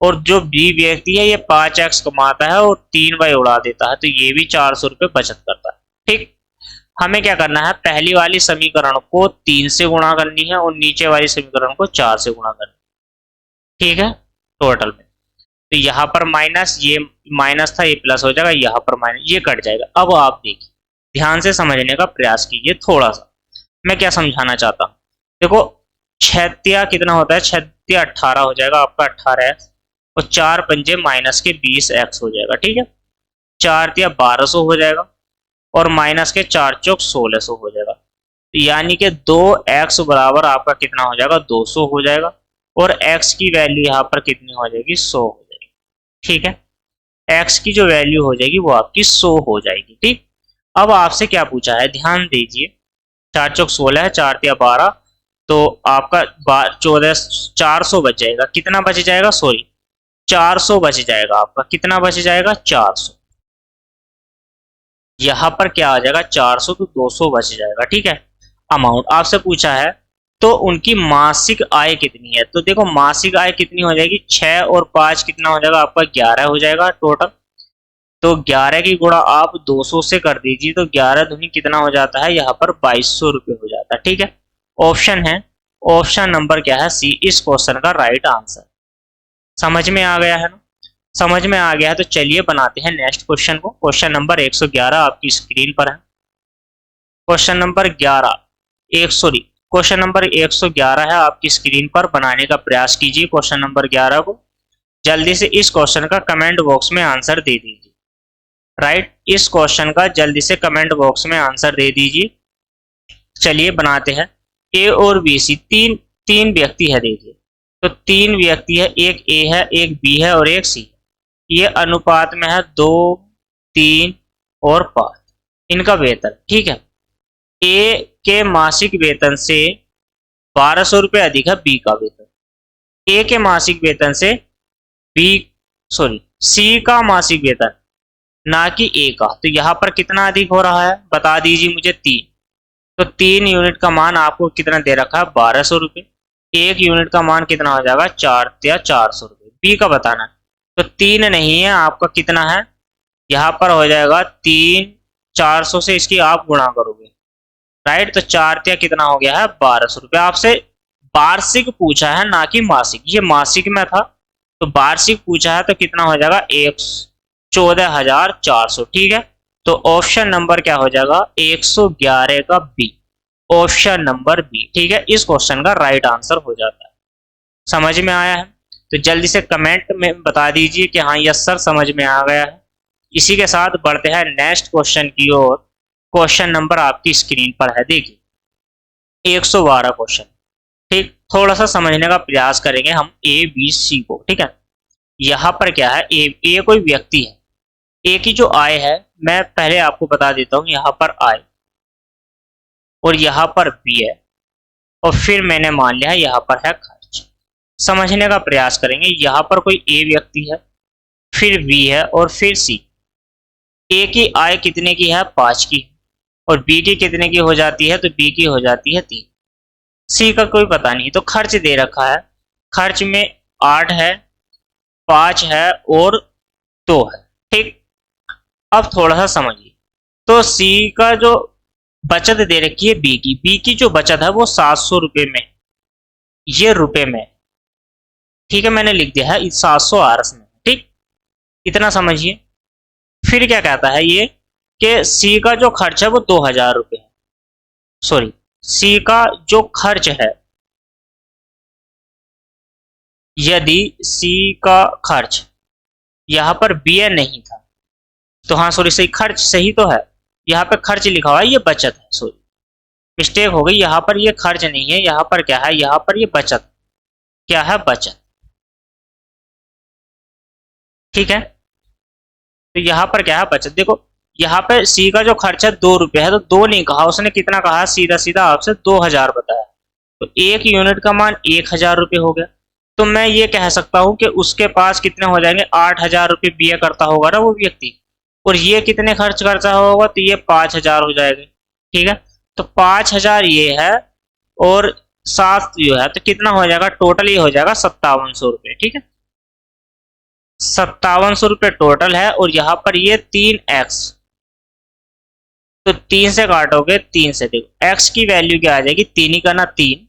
A: और जो b व्यक्ति है ये 5x कमाता है और 3y उड़ा देता है, तो ये भी 400 रुपये बचत करता है। ठीक, हमें क्या करना है, पहली वाली समीकरण को 3 से गुणा करनी है और नीचे वाली समीकरण को 4 से गुणा करनी है। ठीक है, टोटल में, तो यहाँ पर माइनस, ये माइनस था, ये प्लस हो जाएगा, यहाँ पर माइनस, ये कट जाएगा। अब आप देखिए ध्यान से समझने का प्रयास कीजिए थोड़ा सा। मैं क्या समझाना चाहता हूँ, देखो 6 कितना होता है, 6 18 हो जाएगा आपका 18x, और 4 पंजे माइनस के 20x हो जाएगा, ठीक है। 4 1200 हो जाएगा, और माइनस के 4 चौक 1600 हो जाएगा, यानी कि 2x बराबर आपका कितना हो जाएगा, 200 हो जाएगा, और x की वैल्यू यहाँ पर कितनी हो जाएगी, 100 हो जाएगी, ठीक है। x की जो वैल्यू हो जाएगी वो आपकी 100 हो जाएगी, ठीक। अब आपसे क्या पूछा है, ध्यान दीजिए, 4 चौक 16 है, 4 12, तो आपका 14 400 बच जाएगा, कितना बच जाएगा, सॉरी 400 बच जाएगा आपका, कितना बच जाएगा, 400। यहां पर क्या आ जाएगा, 400 तो 200 बच जाएगा, ठीक है। अमाउंट आपसे पूछा है तो उनकी मासिक आय कितनी है, तो देखो मासिक आय कितनी हो जाएगी, 6 और 5 कितना हो जाएगा आपका, 11 हो जाएगा टोटल। तो 11 की गुणा आप 200 से कर दीजिए, तो 11 दूनी कितना हो जाता है, यहाँ पर 2200 रुपये हो जाता है, ठीक है। ऑप्शन है, ऑप्शन नंबर क्या है, सी इस क्वेश्चन का राइट आंसर। समझ में आ गया है ना, समझ में आ गया है तो चलिए बनाते हैं नेक्स्ट क्वेश्चन को। क्वेश्चन नंबर 111 आपकी स्क्रीन पर है। क्वेश्चन नंबर 11 क्वेश्चन नंबर 111 है आपकी स्क्रीन पर, बनाने का प्रयास कीजिए क्वेश्चन नंबर 11 को। जल्दी से इस क्वेश्चन का कमेंट बॉक्स में आंसर दे दीजिए, राइट। इस क्वेश्चन का जल्दी से कमेंट बॉक्स में आंसर दे दीजिए। चलिए बनाते हैं। ए और बी सी तीन तीन व्यक्ति है, देखिए तो 3 व्यक्ति है, एक ए है, एक बी है और एक सी है। ये अनुपात में है 2 3 और 5 इनका वेतन, ठीक है। ए के मासिक वेतन से 1200 रुपये अधिक है बी का वेतन। ए के मासिक वेतन से सी का मासिक वेतन ना कि ए का, तो यहां पर कितना अधिक हो रहा है, बता दीजिए मुझे, 3। तो 3 यूनिट का मान आपको कितना दे रखा है, 1200 रुपये। 1 यूनिट का मान कितना हो जाएगा, 400 रुपये। बी का बताना है, तो 3 नहीं है आपका, कितना है, यहाँ पर हो जाएगा 3, 400 से इसकी आप गुणा करोगे, राइट। तो 4 कितना हो गया है, 1200 रुपये। आपसे वार्षिक पूछा है ना कि मासिक, ये मासिक में था, तो वार्षिक पूछा है तो कितना हो जाएगा, 14,400, ठीक है। तो ऑप्शन नंबर क्या हो जाएगा, 111 का बी, ऑप्शन नंबर बी, ठीक है। इस क्वेश्चन का राइट आंसर हो जाता है। समझ में आया है तो जल्दी से कमेंट में बता दीजिए कि हाँ यस सर समझ में आ गया है। इसी के साथ बढ़ते हैं नेक्स्ट क्वेश्चन की ओर। क्वेश्चन नंबर आपकी स्क्रीन पर है, देखिए 112 क्वेश्चन, ठीक। थोड़ा सा समझने का प्रयास करेंगे हम ए बी सी को, ठीक है। यहाँ पर क्या है, ए कोई व्यक्ति है, ए की जो आय है मैं पहले आपको बता देता हूँ, यहाँ पर आय और यहाँ पर बी है, और फिर मैंने मान लिया यहाँ पर है खर्च। समझने का प्रयास करेंगे, यहाँ पर कोई ए व्यक्ति है, फिर बी है और फिर सी। ए की आय कितने की है, 5 की, और बी की कितने की हो जाती है, तो बी की हो जाती है 3। सी का कोई पता नहीं, तो खर्च दे रखा है, खर्च में 8 है, 5 है और 2 है, ठीक। अब थोड़ा सा समझिए, तो सी का जो बचत दे रखी है बी की जो बचत है वो 700 रुपये में, ये रुपए में, ठीक है। मैंने लिख दिया है 700 आरस में, ठीक। इतना समझिए। फिर क्या कहता है ये कि सी का जो खर्च है वो 2000 रुपये है, सॉरी सी का जो खर्च है, यदि सी का खर्च यहाँ पर बी नहीं था, तो हाँ सॉरी सही, खर्च सही तो है, यहाँ पर खर्च लिखा हुआ है, ये बचत है, सॉरी मिस्टेक हो गई, यहाँ पर ये खर्च नहीं है, यहाँ पर क्या है, यहाँ पर ये बचत, क्या है, बचत, ठीक है। तो यहाँ पर क्या है, बचत। देखो यहाँ पे सी का जो खर्च है 2 रुपये है, तो 2 नहीं कहा उसने, कितना कहा, सीधा सीधा आपसे 2000 बताया, तो 1 यूनिट का मान 1000 रुपये हो गया। तो मैं ये कह सकता हूँ कि उसके पास कितने हो जाएंगे, 8000 रुपये बीए करता होगा ना वो व्यक्ति, और ये कितने खर्च करता होगा, तो ये 5000 हो जाएगा, ठीक है। तो 5000 ये है और 7 जो है, तो कितना हो जाएगा, टोटल ये हो जाएगा 5700 रुपये, ठीक है। 5700 रुपये टोटल है, और यहाँ पर ये 3x, तो 3 से काटोगे, 3 से, देखो x की वैल्यू क्या आ जाएगी, 3 ही का ना 3,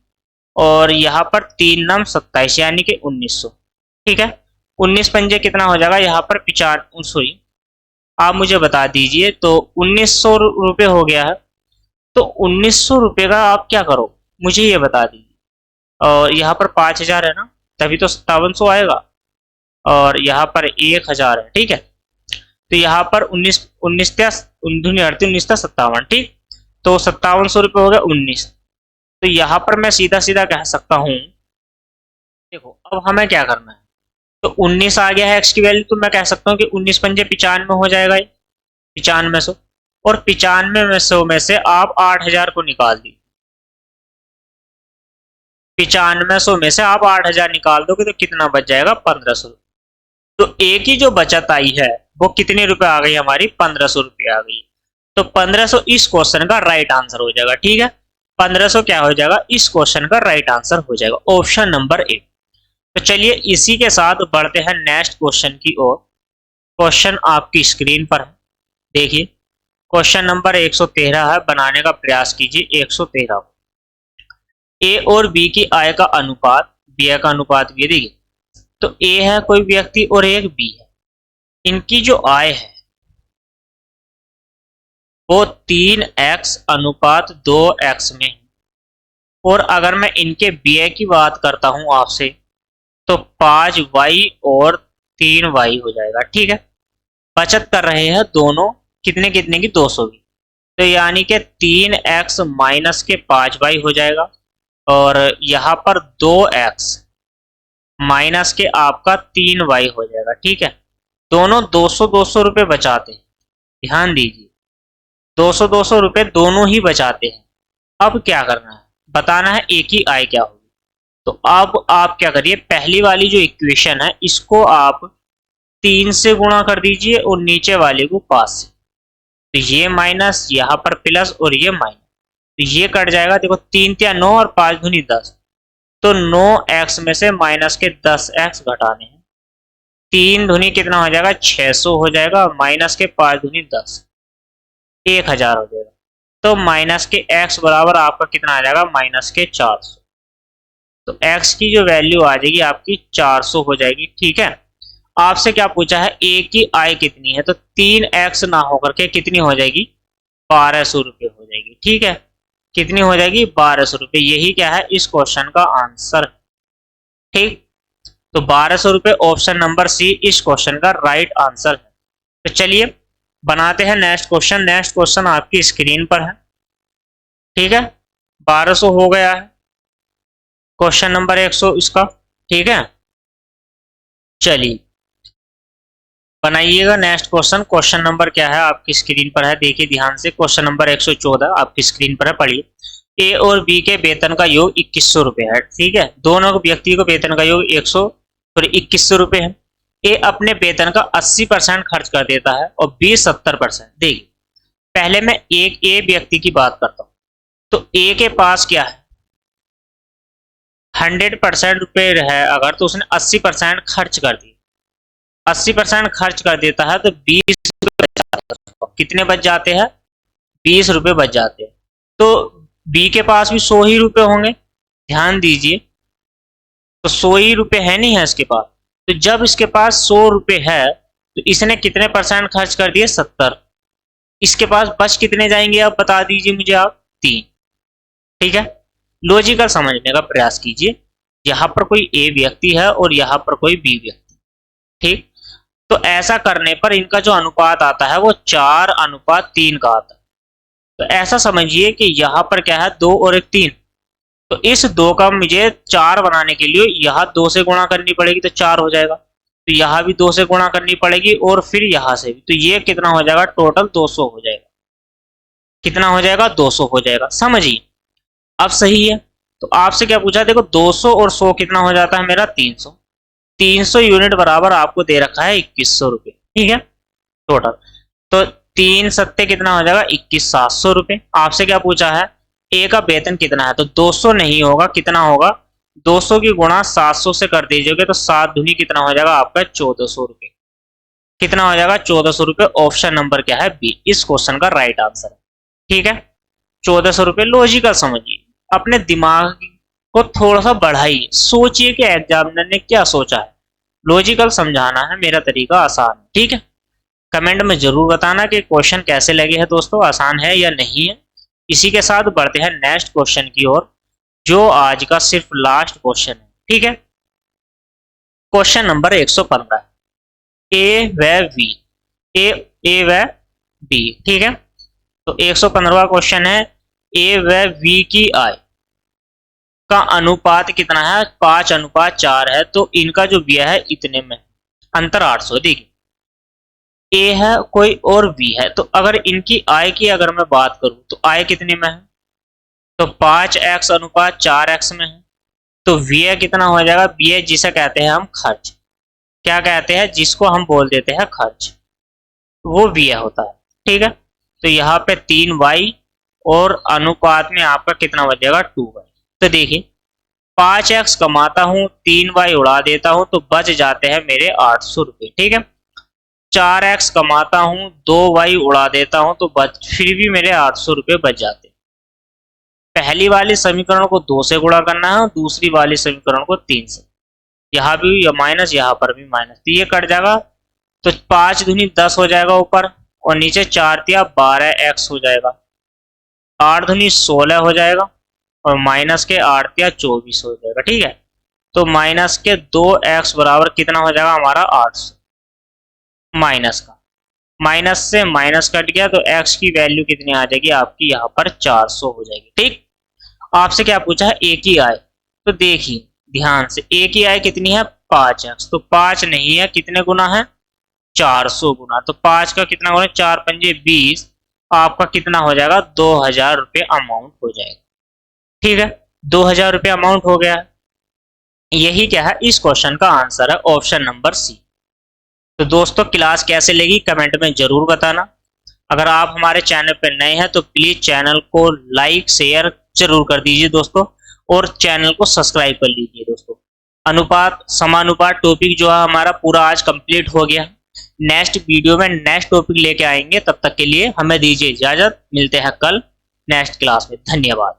A: और यहाँ पर 3 नम 27 यानी कि 1900, ठीक है। 19 पंजे कितना हो जाएगा, यहाँ पर 95, सॉरी आप मुझे बता दीजिए। तो 1900 रुपये हो गया है। तो 1900 रुपये का आप क्या करो, मुझे ये बता दीजिए। और यहाँ पर 5000 है ना, तभी तो 5700 आएगा। और यहाँ पर 1000 है, ठीक है। तो यहाँ पर 19 ठीक। तो 5700 रुपये हो गया 19। तो यहाँ पर मैं सीधा सीधा कह सकता हूँ, देखो अब हमें क्या करना है। तो 19 आ गया है एक्स की वैल्यू, तो मैं कह सकता हूँ कि 19 पंजे 95 हो जाएगा, ये 9500। और 9500 में से आप 8000 को निकाल दी। 9500 में से आप 8000 निकाल दोगे तो कितना बच जाएगा, 1500। तो एक ही जो बचत आई है वो कितने रुपए आ गई हमारी, 1500 रुपये आ गई। तो 1500 इस क्वेश्चन का राइट आंसर हो जाएगा, ठीक है। 1500 क्या हो जाएगा, इस क्वेश्चन का राइट आंसर हो जाएगा, ऑप्शन नंबर ए। तो चलिए इसी के साथ बढ़ते हैं नेक्स्ट क्वेश्चन की ओर। क्वेश्चन आपकी स्क्रीन पर है, देखिए। क्वेश्चन नंबर 113 है, बनाने का प्रयास कीजिए 113। ए और बी की आय का अनुपात, बी का अनुपात भी देखिए। तो ए है कोई व्यक्ति और एक बी है, इनकी जो आय है वो 3x अनुपात 2x में है। और अगर मैं इनके व्यय की बात करता हूं आपसे, तो 5y और 3y हो जाएगा, ठीक है। बचत कर रहे हैं दोनों कितने कितने की, 200 की। तो यानी कि 3x माइनस के 5y हो जाएगा। और यहाँ पर 2x माइनस के आपका 3y हो जाएगा, ठीक है। दोनों 200 रुपए बचाते हैं, ध्यान दीजिए। 200 रुपए दोनों ही बचाते हैं। अब क्या करना है, बताना है एक ही आय क्या होगी। तो अब आप क्या करिए, पहली वाली जो इक्वेशन है इसको आप 3 से गुणा कर दीजिए और नीचे वाले को 5 से। तो ये माइनस, यहाँ पर प्लस और ये माइनस, तो ये कट जाएगा। देखो 3 या 9 और 5 दूनी 10। तो 9x में से माइनस के 10x घटाने हैं। 3 दूनी कितना हो जाएगा, 600 हो जाएगा। माइनस के 5 दूनी 10, 1000 हो जाएगा। तो माइनस के x बराबर आपका कितना आ जाएगा, माइनस के 400। तो x की जो वैल्यू आ जाएगी आपकी 400 हो जाएगी, ठीक है। आपसे क्या पूछा है, a की आय कितनी है। तो 3x ना होकर के कितनी हो जाएगी, 1200 रुपये हो जाएगी, ठीक है। कितनी हो जाएगी, 1200 रुपये। यही क्या है इस क्वेश्चन का आंसर, ठीक। तो 1200 रुपये ऑप्शन नंबर सी इस क्वेश्चन का राइट आंसर है। तो चलिए बनाते हैं नेक्स्ट क्वेश्चन। नेक्स्ट क्वेश्चन आपकी स्क्रीन पर है, ठीक है। 1200 हो गया है, क्वेश्चन नंबर 100 इसका, ठीक है। चलिए बनाइएगा नेक्स्ट क्वेश्चन। क्वेश्चन नंबर क्या है आपकी स्क्रीन पर है, देखिए ध्यान से। क्वेश्चन नंबर 114 आपकी स्क्रीन पर है, पढ़िए। ए और बी के वेतन का योग 2100 रुपये है, ठीक है। दोनों व्यक्ति को वेतन का योग 2100 रुपये है। ए अपने वेतन का 80% खर्च कर देता है और बी 70%। देखिए पहले मैं एक ए व्यक्ति की बात करता हूं। तो ए के पास क्या है, 100% रुपये है अगर, तो उसने 80% खर्च कर दिए। 80% खर्च कर देता है तो 20 रुपये कितने बच जाते हैं, 20 रुपये बच जाते हैं। तो बी के पास भी 100 ही रुपये होंगे, ध्यान दीजिए। तो 100 ही रुपये है नहीं है इसके पास। तो जब इसके पास 100 रुपये है तो इसने कितने परसेंट खर्च कर दिए, 70। इसके पास बच कितने जाएंगे आप बता दीजिए मुझे आप, 3, ठीक है। लॉजिकल समझने का प्रयास कीजिए। यहाँ पर कोई ए व्यक्ति है और यहाँ पर कोई बी व्यक्ति, ठीक। तो ऐसा करने पर इनका जो अनुपात आता है वो 4:3 का आता है। तो ऐसा समझिए कि यहाँ पर क्या है, 2 और 1 3। तो इस 2 का मुझे 4 बनाने के लिए यहाँ 2 से गुणा करनी पड़ेगी, तो 4 हो जाएगा। तो यहाँ भी 2 से गुणा करनी पड़ेगी और फिर यहाँ से भी। तो ये कितना हो जाएगा, टोटल 200 हो जाएगा। कितना हो जाएगा, 200 हो जाएगा, समझिए। अब सही है। तो आपसे क्या पूछा, देखो 200 और 100 कितना हो जाता है मेरा, 300। 300 यूनिट बराबर आपको दे रखा है 2100 रुपये, ठीक है टोटल। तो 3 सत्ते कितना हो जाएगा, 21,700 रुपये। आपसे क्या पूछा है, ए का वेतन कितना है। तो 200 नहीं होगा, कितना होगा, 200 की गुणा 700 से कर दीजिएगा तो 7 दूनी कितना हो जाएगा आपका, 1400 रुपये। कितना हो जाएगा, 1400 रुपये। ऑप्शन नंबर क्या है, बी इस क्वेश्चन का राइट आंसर है, ठीक है। 1400 रुपये। लॉजिकल समझिए, अपने दिमाग को थोड़ा सा बढ़ाइए, सोचिए कि एग्जामिनर ने क्या सोचा है। लॉजिकल समझाना है, मेरा तरीका आसान है, ठीक है। कमेंट में जरूर बताना कि क्वेश्चन कैसे लगे हैं दोस्तों, आसान है या नहीं है। इसी के साथ बढ़ते हैं नेक्स्ट क्वेश्चन की ओर, जो आज का सिर्फ लास्ट क्वेश्चन है। ठीक है, क्वेश्चन नंबर 115, ए व वी, ए व बी। ठीक है, तो 115वां क्वेश्चन है, ए व वी की आय का अनुपात कितना है? 5:4 है। तो इनका जो व्यय है इतने में, अंतर 800। देखिए ए है कोई और बी है, तो अगर इनकी आय की अगर मैं बात करूं तो आय कितने में है? तो 5x/4x में है। तो व्यय कितना हो जाएगा? व्यय जिसे कहते हैं हम खर्च, क्या कहते हैं? जिसको हम बोल देते हैं खर्च, वो व्यय होता है। ठीक है, तो यहाँ पे 3y और अनुपात में आपका कितना बचेगा? 2y। तो देखिए 5x कमाता हूं, 3y उड़ा देता हूं, तो बच जाते हैं मेरे 800 रुपये। ठीक है, 4x कमाता हूं, 2y उड़ा देता हूं, तो फिर भी मेरे 800 रुपये बच जाते हैं। पहली वाली समीकरण को 2 से गुणा करना है और दूसरी वाली समीकरण को 3 से। यहाँ भी या माइनस, यहाँ पर भी माइनस, तो ये कट जाएगा। तो 5 दूनी 10 हो जाएगा ऊपर, और नीचे 4 तिया 12x हो जाएगा, 8 दूनी 16 हो जाएगा, और माइनस के 8 तिया 24 हो जाएगा। ठीक है, तो माइनस के 2x बराबर कितना हो जाएगा हमारा? 800। माइनस का माइनस से माइनस कट गया, तो x की वैल्यू कितनी आ जाएगी आपकी? यहाँ पर 400 हो जाएगी। ठीक, आपसे क्या पूछा है? a की आय। तो देखिए ध्यान से, a की आय कितनी है? 5x। तो 5 नहीं है, कितने गुना है? 400 गुना। तो 5 का कितना गुना? 4 पंजे 20, आपका कितना हो जाएगा? 2000 रुपये अमाउंट हो जाएगा। ठीक है, 2000 रुपये अमाउंट हो गया। यही क्या है? इस क्वेश्चन का आंसर है ऑप्शन नंबर सी। तो दोस्तों क्लास कैसे लगी कमेंट में जरूर बताना। अगर आप हमारे चैनल पर नए हैं तो प्लीज चैनल को लाइक शेयर जरूर कर दीजिए दोस्तों, और चैनल को सब्सक्राइब कर लीजिए दोस्तों। अनुपात समानुपात टॉपिक जो है हमारा पूरा आज कंप्लीट हो गया। नेक्स्ट वीडियो में नेक्स्ट टॉपिक लेके आएंगे, तब तक के लिए हमें दीजिए इजाजत। मिलते हैं कल नेक्स्ट क्लास में। धन्यवाद।